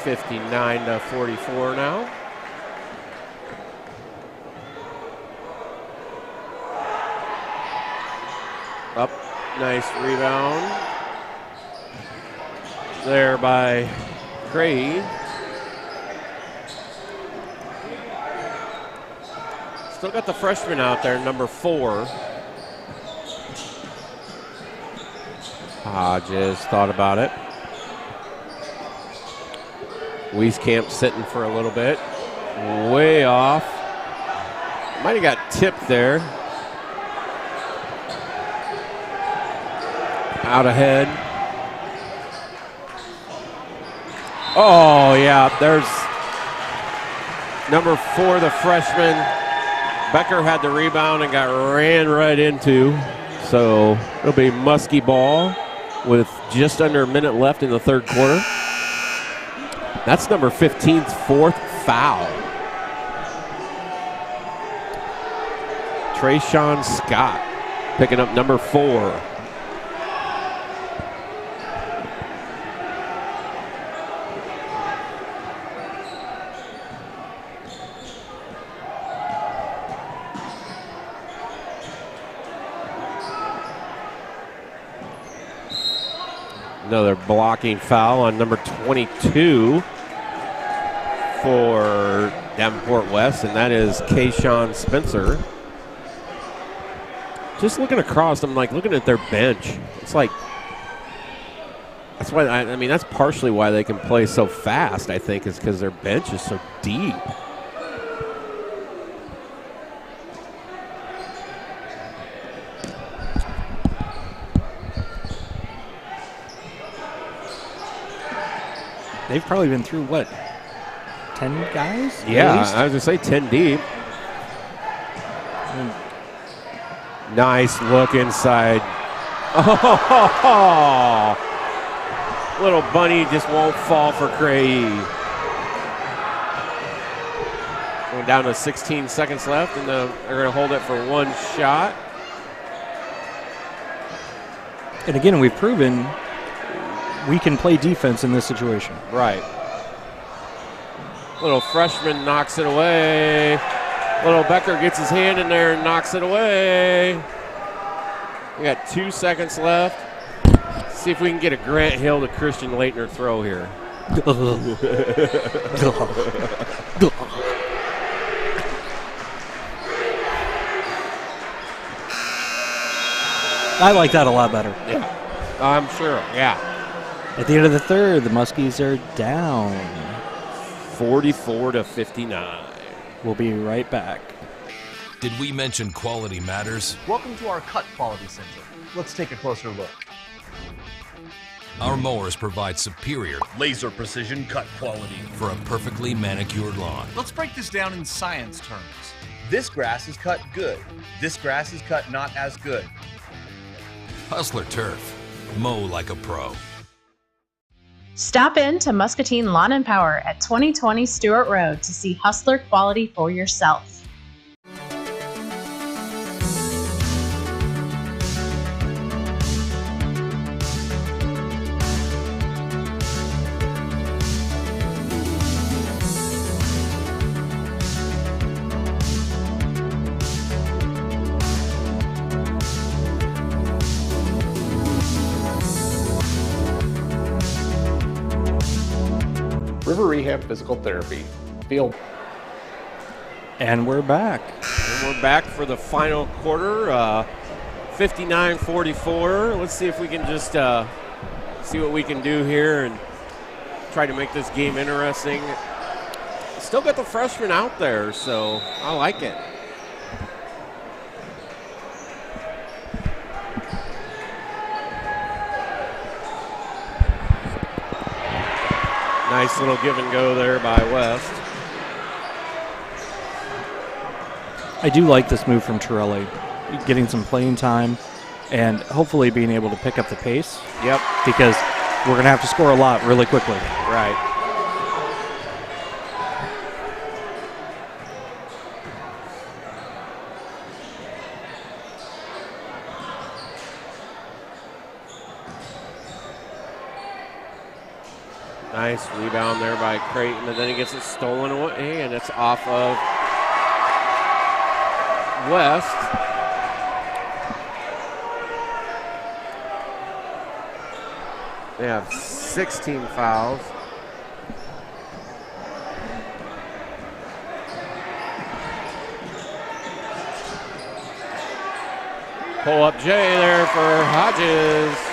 (59-44) now. Up, nice rebound. There by Cray. Still got the freshman out there, number 4. Hodges thought about it. Wieskamp sitting for a little bit. Way off. Might have got tipped there. Out ahead. Oh, yeah, there's number 4, the freshman. Becker had the rebound and got ran right into. So it'll be Muskie ball with just under a minute left in the third quarter. That's number 15's 4th foul. Trayshawn Scott picking up number 4. Another blocking foul on number 22 for Davenport West, and that is Kayshawn Spencer. Just looking across, I'm like looking at their bench. It's like, that's why, I mean, that's partially why they can play so fast, I think, is because their bench is so deep. They've probably been through, what, 10 guys? Yeah, I was going to say 10 deep. Nice look inside. Oh, little bunny just won't fall for Cray. Going down to 16 seconds left, and they're going to hold it for one shot. And again, we've proven we can play defense in this situation. Right. Little freshman knocks it away. Little Becker gets his hand in there and knocks it away. We got 2 seconds left. See if we can get a Grant Hill to Christian Leitner throw here. I like that a lot better. Yeah, I'm sure, yeah. At the end of the third, the Muskies are down. 44-59. We'll be right back. Did we mention quality matters? Welcome to our Cut Quality Center. Let's take a closer look. Our mowers provide superior laser precision cut quality for a perfectly manicured lawn. Let's break this down in science terms. This grass is cut good. This grass is cut not as good. Hustler Turf. Mow like a pro. Stop in to Muscatine Lawn and Power at 2020 Stewart Road to see Hustler quality for yourself. River Rehab Physical Therapy. Feel. And we're back. And we're back for the final quarter, 59-44. Let's see if we can just see what we can do here and try to make this game interesting. Still got the freshmen out there, so I like it. Nice little give and go there by West. I do like this move from Torelli, getting some playing time and hopefully being able to pick up the pace. Yep. Because we're going to have to score a lot really quickly. Right. Nice rebound there by Creighton, and then he gets it stolen away, and it's off of West. They have 16 fouls. Pull up J there for Hodges.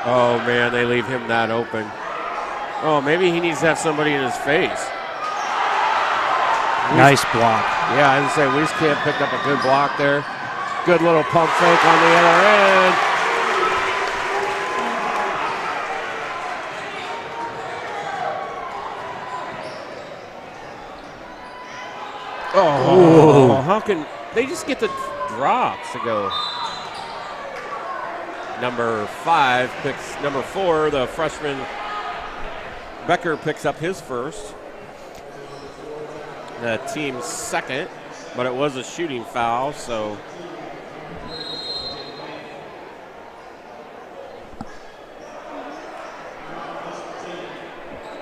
Oh, man, they leave him that open. Oh, maybe he needs to have somebody in his face. Nice block. Yeah, I would say Wieskamp picked up a good block there. Good little pump fake on the other end. Oh, how can they just get the drops to go? Number 4, the freshman Becker picks up his first. The team's second, but it was a shooting foul, so.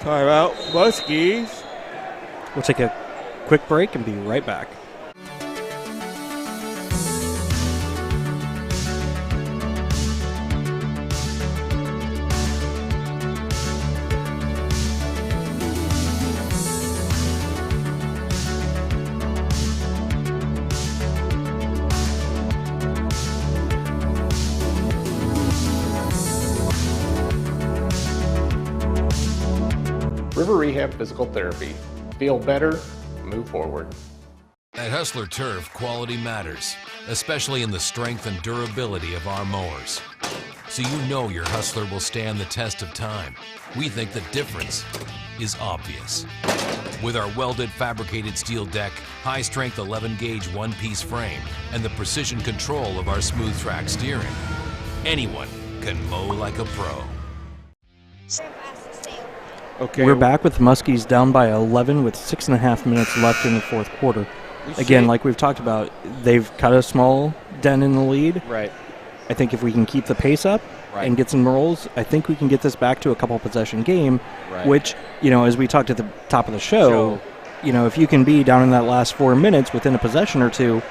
Timeout, Muskies. We'll take a quick break and be right back. River Rehab Physical Therapy. Feel better, move forward. At Hustler Turf, quality matters, especially in the strength and durability of our mowers. So you know your Hustler will stand the test of time. We think the difference is obvious. With our welded fabricated steel deck, high-strength 11-gauge one-piece frame, and the precision control of our smooth track steering, anyone can mow like a pro. Okay. We're back with Muskies down by 11 with 6.5 minutes left in the fourth quarter. Again, like we've talked about, they've cut a small dent in the lead. Right. I think if we can keep the pace up and get some rolls, I think we can get this back to a couple possession game, which, you know, as we talked at the top of the show, you know, if you can be down in that last 4 minutes within a possession or two,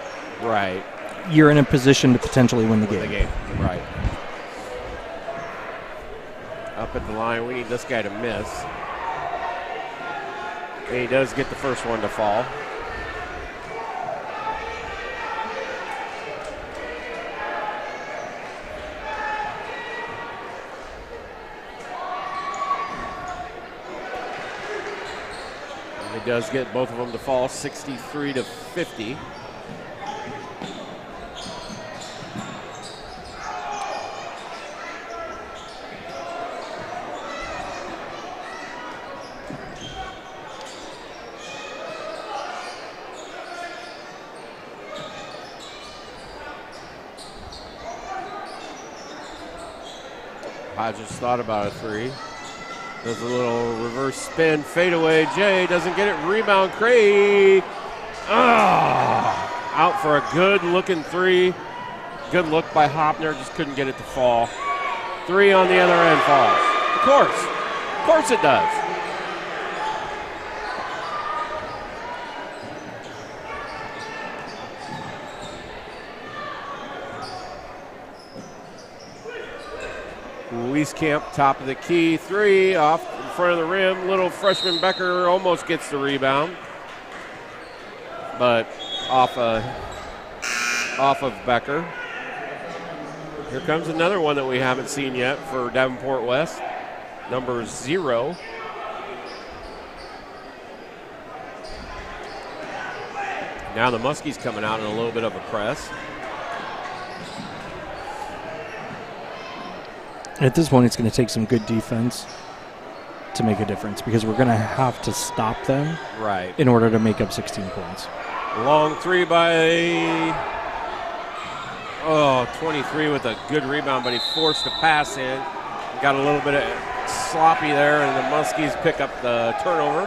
you're in a position to potentially win the game. Right. Up at the line, we need this guy to miss. And he does get the first one to fall. And he does get both of them to fall, 63-50. I just thought about a three. Does a little reverse spin, fadeaway. Jay doesn't get it. Rebound, Craig. Out for a good-looking three. Good look by Hopner. Just couldn't get it to fall. Three on the other end falls. Of course it does. Wieskamp, top of the key, three off in front of the rim. Little freshman Becker almost gets the rebound, but off of Becker. Here comes another one that we haven't seen yet for Davenport West, number 0. Now the Muskies coming out in a little bit of a press. At this point, it's going to take some good defense to make a difference because we're going to have to stop them in order to make up 16 points. Long three by 23 with a good rebound, but he forced a pass in. Got a little bit of sloppy there, and the Muskies pick up the turnover.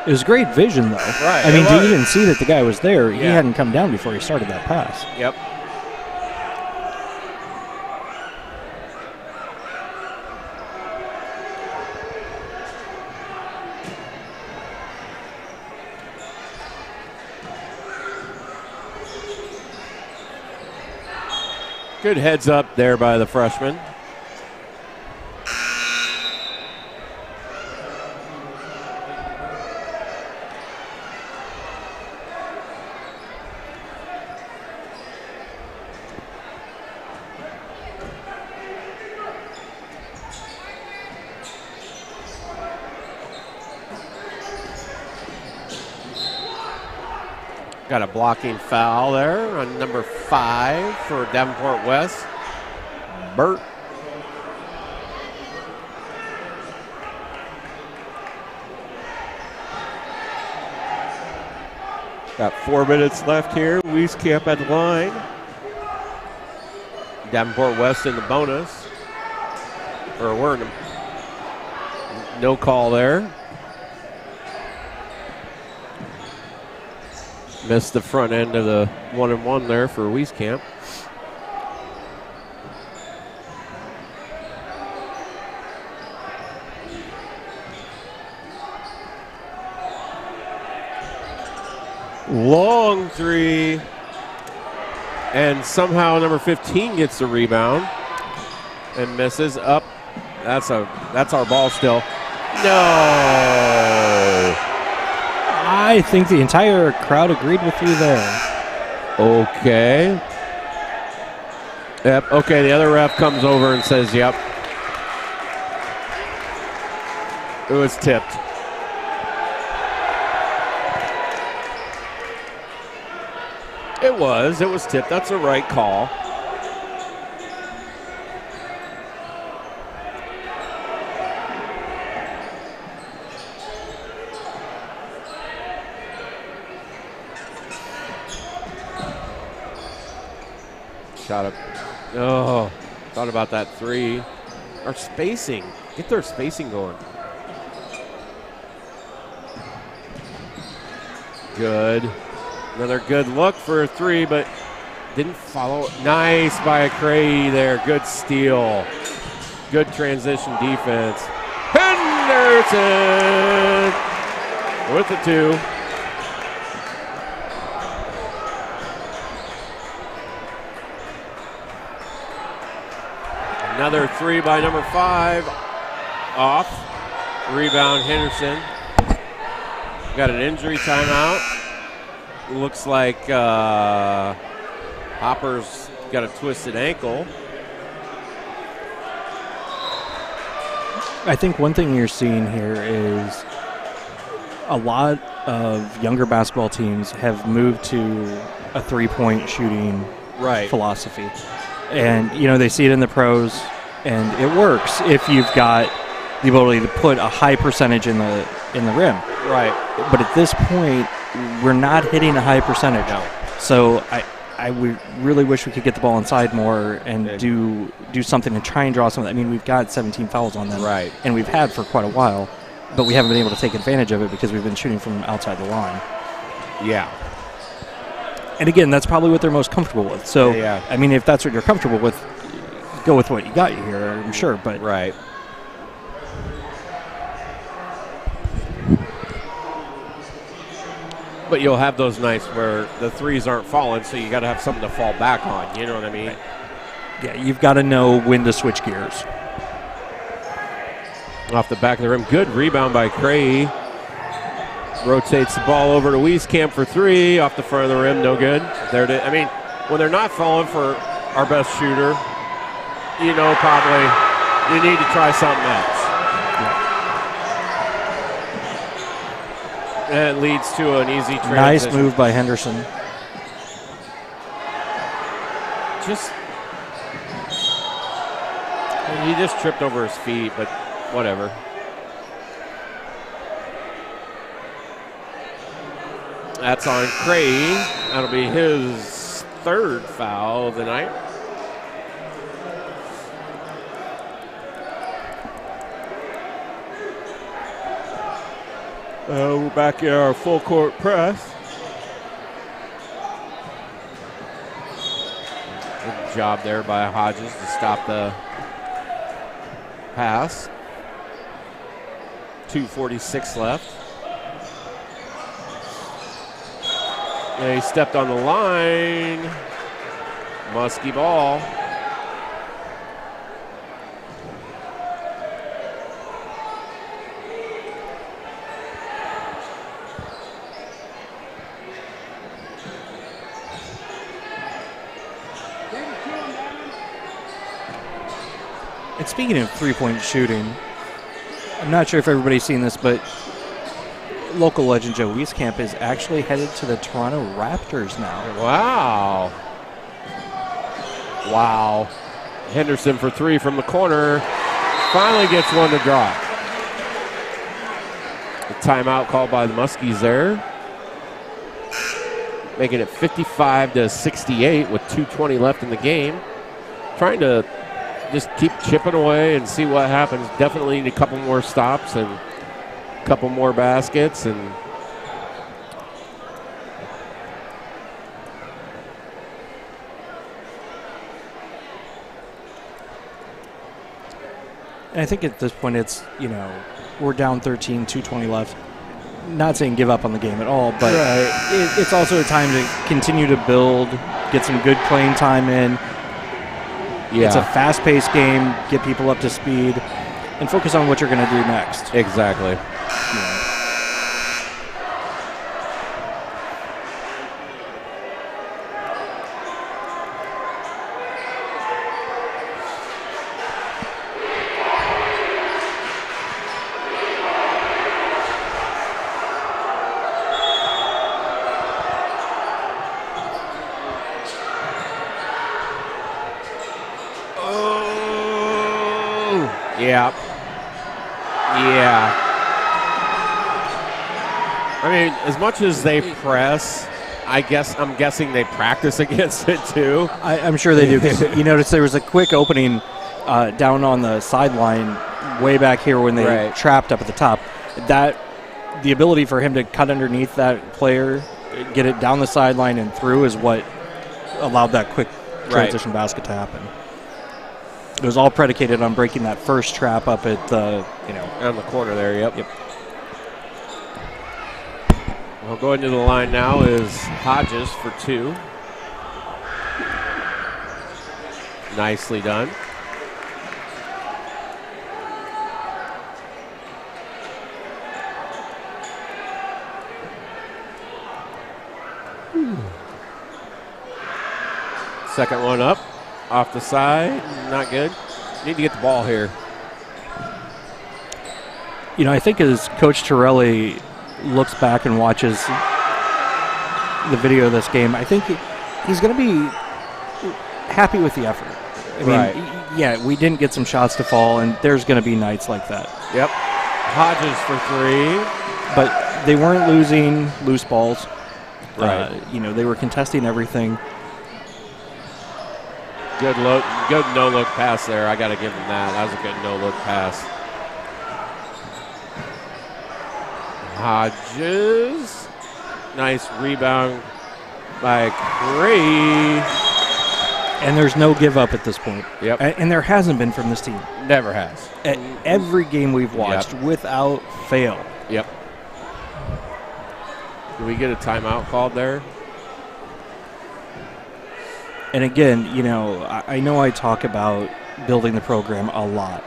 It was great vision, though. Right. I mean, to even see that the guy was there, he hadn't come down before he started that pass. Yep. Good heads up there by the freshman. Got a blocking foul there on number 5 for Davenport West. Burt. Got 4 minutes left here. Wieskamp at the line. Davenport West in the bonus. Or we're in the, no call there. Missed the front end of the 1-and-1 there for Wieskamp. Long three. And somehow number 15 gets the rebound and misses up. That's our ball still. No. I think the entire crowd agreed with you there. Okay. Yep. Okay, the other ref comes over and says, yep. It was tipped. It was tipped. That's the right call. Shot up. Oh, thought about that three. Our spacing. Get their spacing going. Good. Another good look for a three, but didn't follow. Nice by Cray there. Good steal. Good transition defense. Henderson with the two. Another three by number 5. Off. Rebound Henderson. Got an injury timeout. Looks like Hopper's got a twisted ankle. I think one thing you're seeing here is a lot of younger basketball teams have moved to a three-point shooting philosophy. And, you know, they see it in the pros, and it works if you've got the ability to put a high percentage in the rim. Right. But at this point, we're not hitting a high percentage. No. So I I would really wish we could get the ball inside more and do something and try and draw some of that. I mean, we've got 17 fouls on them, right? And we've had for quite a while, but we haven't been able to take advantage of it because we've been shooting from outside the line. Yeah. And again, that's probably what they're most comfortable with. So, yeah. I mean, if that's what you're comfortable with, go with what you got here, I'm sure. But right. But you'll have those nights where the threes aren't falling, so you got to have something to fall back on. You know what I mean? Right. Yeah, you've got to know when to switch gears. Off the back of the rim, good rebound by Cray. Rotates the ball over to Wieskamp for three. Off the front of the rim, no good. There it is. I mean, when they're not falling for our best shooter, you know, probably you need to try something else. And it leads to an easy transition. Nice move by Henderson. He just tripped over his feet, but whatever. That's on Cray. That'll be his third foul of the night. We're back in our full court press. Good job there by Hodges to stop the pass. 2:46 left. Yeah, he stepped on the line. Muskie ball. And speaking of three-point shooting, I'm not sure if everybody's seen this, but local legend Joe Wieskamp is actually headed to the Toronto Raptors now. Wow. Wow. Henderson for three from the corner. Finally gets one to drop. The timeout called by the Muskies there. Making it 55-68 with 2:20 left in the game. Trying to just keep chipping away and see what happens. Definitely need a couple more stops and a couple more baskets. And I think at this point it's, we're down 13, 2:20 left. Not saying give up on the game at all, but it's also a time to continue to build, get some good playing time in. Yeah. It's a fast-paced game, get people up to speed, and focus on what you're going to do next. Exactly. Yeah. I mean, as much as they press, I'm guessing they practice against it too. I'm sure they do. 'Cause you notice there was a quick opening down on the sideline way back here when they trapped up at the top. The ability for him to cut underneath that player, get it down the sideline and through is what allowed that quick transition basket to happen. It was all predicated on breaking that first trap up at the, on the corner there. Yep. Well, going to the line now is Hodges for two. Nicely done. Second one up. Off the side, not good. Need to get the ball here. I think as Coach Torelli looks back and watches the video of this game, I think he's going to be happy with the effort. I mean, yeah, we didn't get some shots to fall, and there's going to be nights like that. Yep. Hodges for three. But they weren't losing loose balls. Right. They were contesting everything. Good look, good no-look pass there. I got to give him that. That was a good no-look pass. Hodges. Nice rebound by Gray. And there's no give up at this point. Yep. And there hasn't been from this team. Never has. At every game we've watched, without fail. Yep. Did we get a timeout called there? And again, you know I talk about building the program a lot,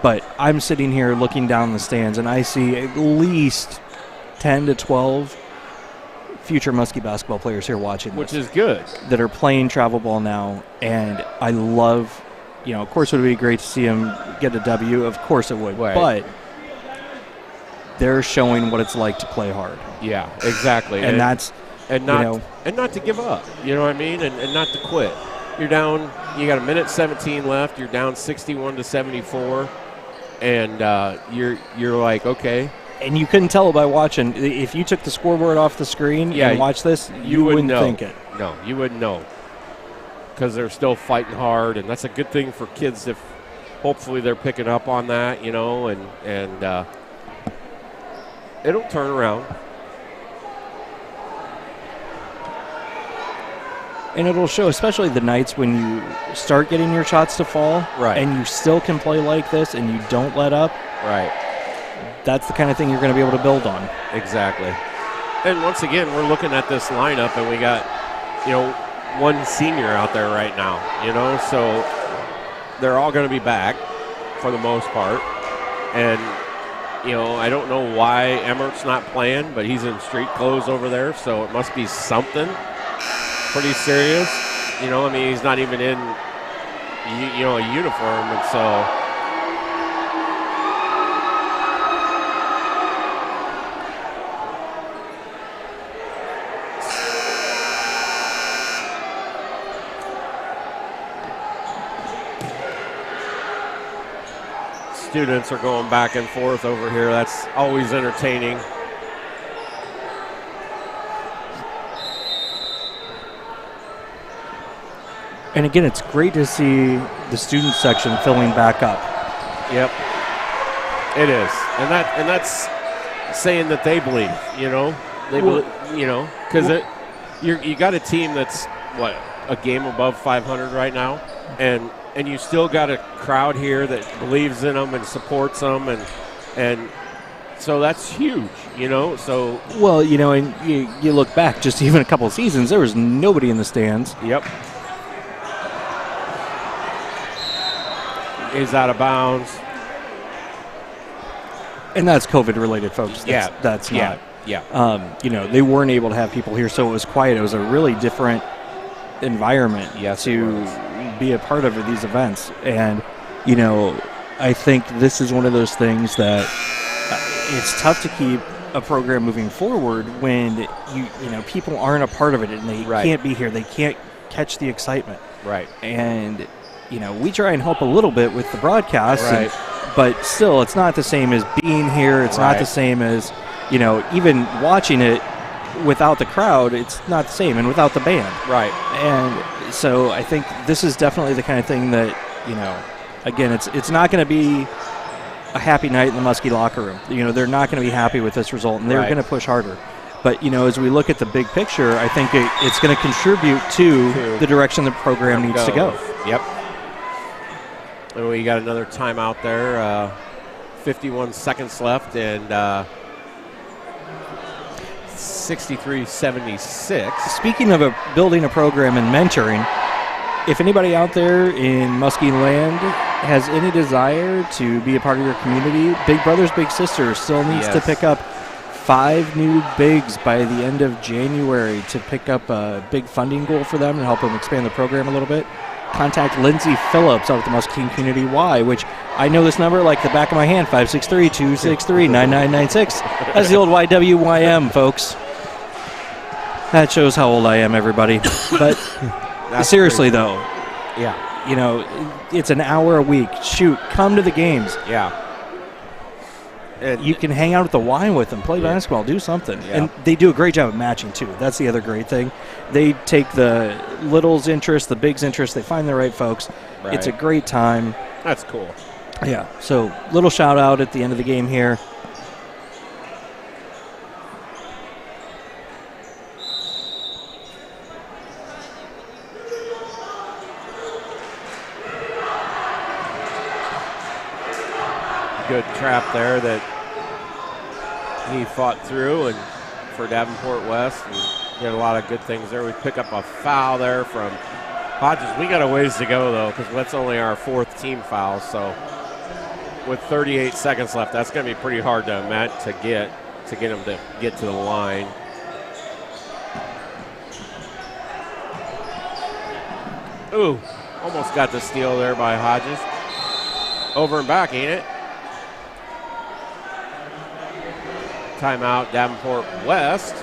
but I'm sitting here looking down the stands, and I see at least 10 to 12 future Muskie basketball players here watching this. Which is good. That are playing travel ball now, and I love, of course it would be great to see them get a W. Of course it would. Right. But they're showing what it's like to play hard. Yeah, exactly. And that's... And not to give up, you know what I mean? And not to quit. You're down, you got a minute 17 left, you're down 61-74, and you're like, okay. And you couldn't tell by watching. If you took the scoreboard off the screen and watched this, you wouldn't think it. No, you wouldn't know. Because they're still fighting hard, and that's a good thing for kids if hopefully they're picking up on that, and it'll turn around. And it'll show, especially the nights when you start getting your shots to fall, right, and you still can play like this and you don't let up. Right. That's the kind of thing you're going to be able to build on. Exactly. And once again, we're looking at this lineup, and we got, one senior out there right now, so they're all going to be back for the most part. And, I don't know why Emmert's not playing, but he's in street clothes over there, so it must be something pretty serious. He's not even in, a uniform, and so. Students are going back and forth over here. That's always entertaining. And again, it's great to see the student section filling back up. Yep, it is, and that's saying that they believe, because you got a team that's a game above 500 right now, and you still got a crowd here that believes in them and supports them, and so that's huge, So and you look back just even a couple of seasons, there was nobody in the stands. Yep. Is out of bounds. And that's COVID-related, folks. That's not. Yeah. They weren't able to have people here, so it was quiet. It was a really different environment to be a part of these events. And, I think this is one of those things that it's tough to keep a program moving forward when, people aren't a part of it and they can't be here. They can't catch the excitement. Right. And we try and help a little bit with the broadcast, but still, it's not the same as being here. It's not the same as, even watching it without the crowd, it's not the same, and without the band. Right. And so I think this is definitely the kind of thing that, again, it's not going to be a happy night in the Muskie locker room. They're not going to be happy with this result, and they're going to push harder. But, as we look at the big picture, I think it's going to contribute to the direction the program needs to go. Yep. And we got another timeout there. 51 seconds left, and 63-76. Speaking of building a program and mentoring, if anybody out there in Muskie land has any desire to be a part of your community, Big Brothers Big Sisters still needs to pick up 5 new bigs by the end of January to pick up a big funding goal for them and help them expand the program a little bit. Contact Lindsay Phillips out at the Muscatine Community Y, which I know this number like the back of my hand, 563-263-9996. That's the old YWYM, folks. That shows how old I am, everybody. But seriously, though, yeah, it's an hour a week. Shoot, come to the games. Yeah. you can hang out at the Y with them, play basketball, do something. Yeah. And they do a great job of matching, too. That's the other great thing. They take the little's interest, the big's interest, they find the right folks. Right. It's a great time. That's cool. Yeah, so little shout out at the end of the game here. Good trap there that he fought through, and for Davenport West, and did a lot of good things there. We pick up a foul there from Hodges. We got a ways to go, though, because that's only our 4th team foul. So with 38 seconds left, that's going to be pretty hard to get him to get to the line. Ooh, almost got the steal there by Hodges. Over and back, ain't it? Timeout, Davenport West.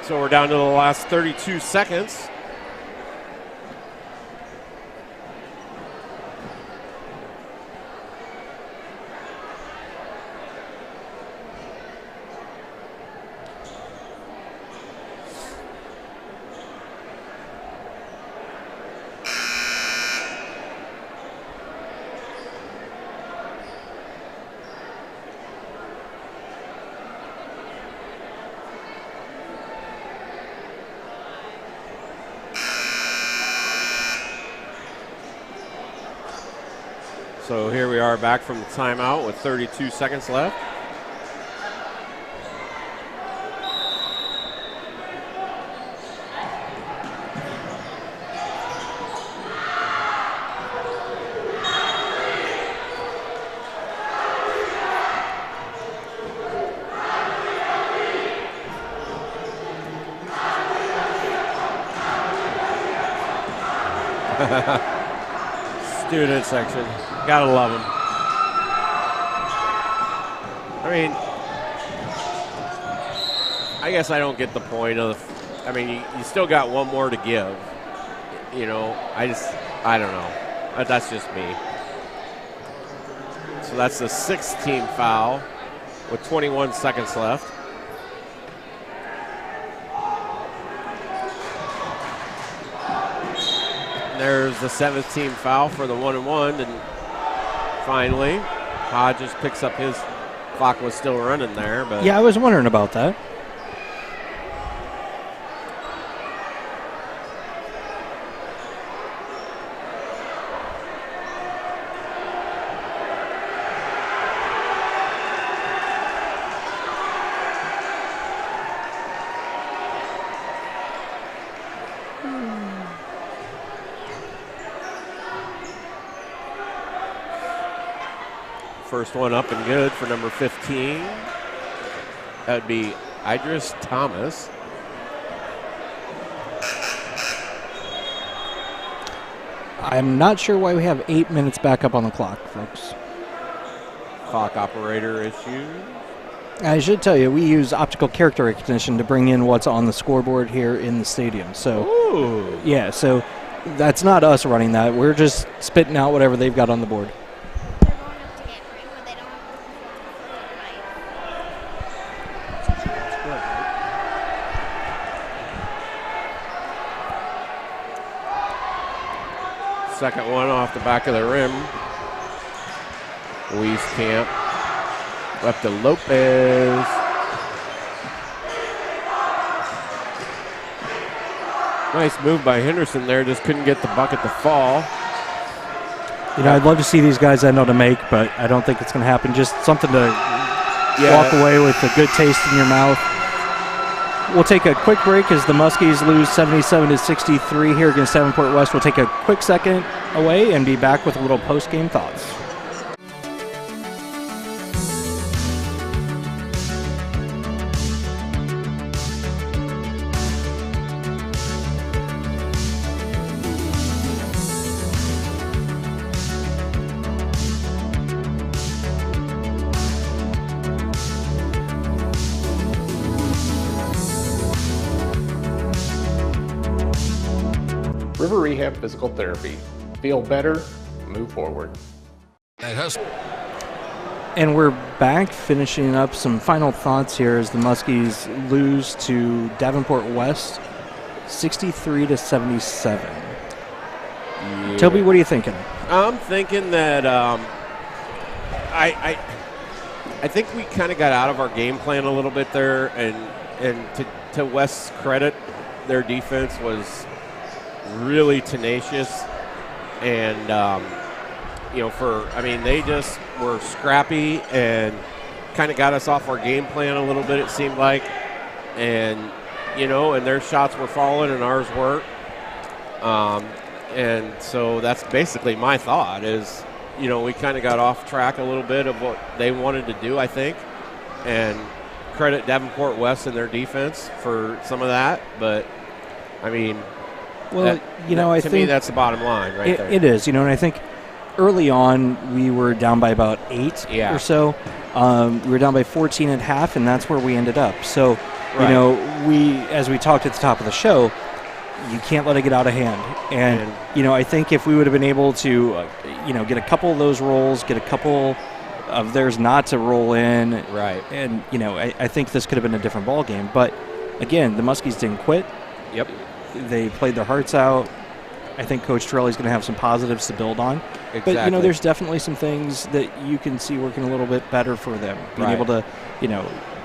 So we're down to the last 32 seconds. So here we are back from the timeout with 32 seconds left. Student section. Gotta love them. I mean, I guess I don't get the point of I mean, you still got one more to give. You know, I don't know. That's just me. So that's the 6th team foul with 21 seconds left. There's the 7th team foul for the 1-and-1, and finally, Hodges picks up his. Clock was still running there, but yeah, I was wondering about that. First one up and good for number 15. That would be Idris Thomas. I'm not sure why we have 8 minutes back up on the clock, folks. Clock operator issues. I should tell you, we use optical character recognition to bring in what's on the scoreboard here in the stadium. So, ooh. Yeah, so that's not us running that. We're just spitting out whatever they've got on the board. Second one off the back of the rim. Wieskamp. Left to Lopez. Nice move by Henderson there. Just couldn't get the bucket to fall. You know, I'd love to see these guys I know to make, but I don't think it's going to happen. Just something to walk away with a good taste in your mouth. We'll take a quick break as the Muskies lose 77-63 here against Davenport West. We'll take a quick second away and be back with a little post-game thoughts. River Rehab Physical Therapy. Feel better, move forward. at Hustle. And we're back finishing up some final thoughts here as the Muskies lose to Davenport West 63-77. Yeah. Toby, what are you thinking? I'm thinking that I think we kind of got out of our game plan a little bit there, and to West's credit, their defense was really tenacious, and they just were scrappy and kind of got us off our game plan a little bit, it seemed like, and their shots were falling and ours weren't. And so that's basically my thought is, we kind of got off track a little bit of what they wanted to do, I think, and credit Davenport West and their defense for some of that. But, I mean, I to think me that's the bottom line right there. It is, and I think early on we were down by about 8 or so. We were down by 14 at half, and that's where we ended up. So, as we talked at the top of the show, you can't let it get out of hand. And, I think if we would have been able to, get a couple of those rolls, get a couple of theirs not to roll in. Right. And, I think this could have been a different ball game. But, again, the Muskies didn't quit. Yep. They played their hearts out. I think Coach Torelli's going to have some positives to build on. Exactly. But, there's definitely some things that you can see working a little bit better for them. Being able to,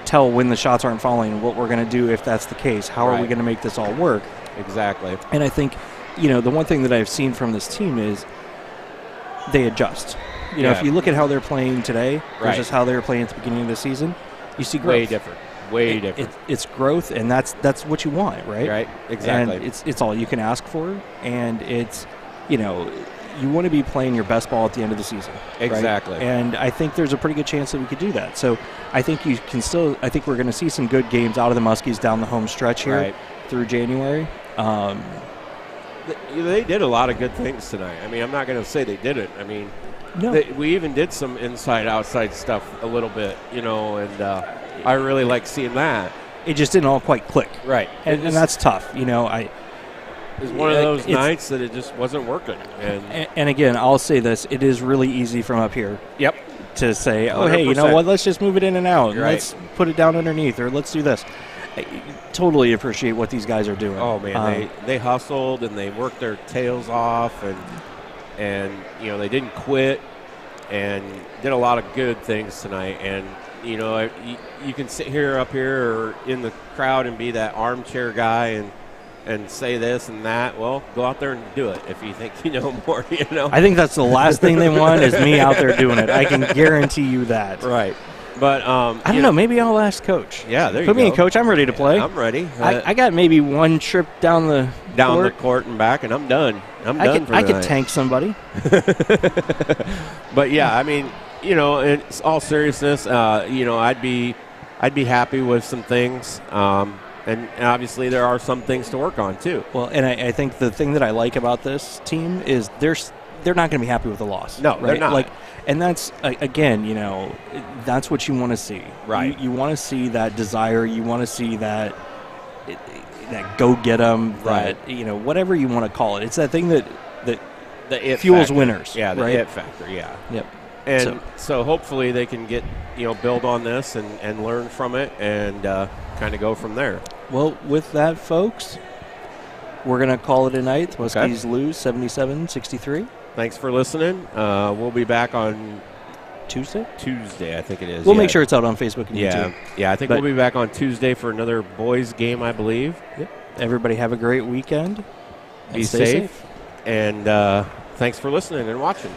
tell when the shots aren't falling, what we're going to do if that's the case. How are we going to make this all work? Exactly. And I think, the one thing that I've seen from this team is they adjust. If you look at how they're playing today versus how they were playing at the beginning of the season, you see growth. Way different. Way different. It's growth, and that's what you want, right? Right, exactly. And it's all you can ask for, and it's, you want to be playing your best ball at the end of the season. Exactly. Right? And I think there's a pretty good chance that we could do that. So I think I think we're going to see some good games out of the Muskies down the home stretch here through January. They did a lot of good things tonight. I mean, I'm not going to say they didn't. I mean, we even did some inside-outside stuff a little bit, and I really like seeing that. It just didn't all quite click. Right. And that's tough. It was one of those nights that it just wasn't working. And again, I'll say this. It is really easy from up here. Yep. To say, 100%. Let's just move it in and out. Right. Let's put it down underneath, or let's do this. I totally appreciate what these guys are doing. Oh, man, they hustled and they worked their tails off, and they didn't quit and did a lot of good things tonight. And, you can sit up here or in the crowd and be that armchair guy and say this and that. Well, go out there and do it if you think you know more, I think that's the last thing they want is me out there doing it. I can guarantee you that. Right. But I don't know. Maybe I'll ask Coach. Yeah, there you go. Put me in, Coach. I'm ready to play. I'm ready. I got maybe one trip down the court and back, and I'm done. I could tank somebody. But yeah, I mean, in all seriousness, I'd be happy with some things. And obviously there are some things to work on too. Well, and I think the thing that I like about this team is they're not going to be happy with the loss. No, they're not. And that's, again, that's what you want to see. Right. You want to see that desire. You want to see that go get them. Right. That, whatever you want to call it. It's that thing that the it fuels factor. winners. Yeah, the right? it factor. Yeah. Yep. And so hopefully they can get, build on this and learn from it and kind of go from there. Well, with that, folks, we're going to call it a night. Muskies lose 77-63. Thanks for listening. We'll be back on Tuesday, I think it is. We'll make sure it's out on Facebook and YouTube. Yeah, I think we'll be back on Tuesday for another boys game, I believe. Yep. Everybody have a great weekend. Be safe. And thanks for listening and watching.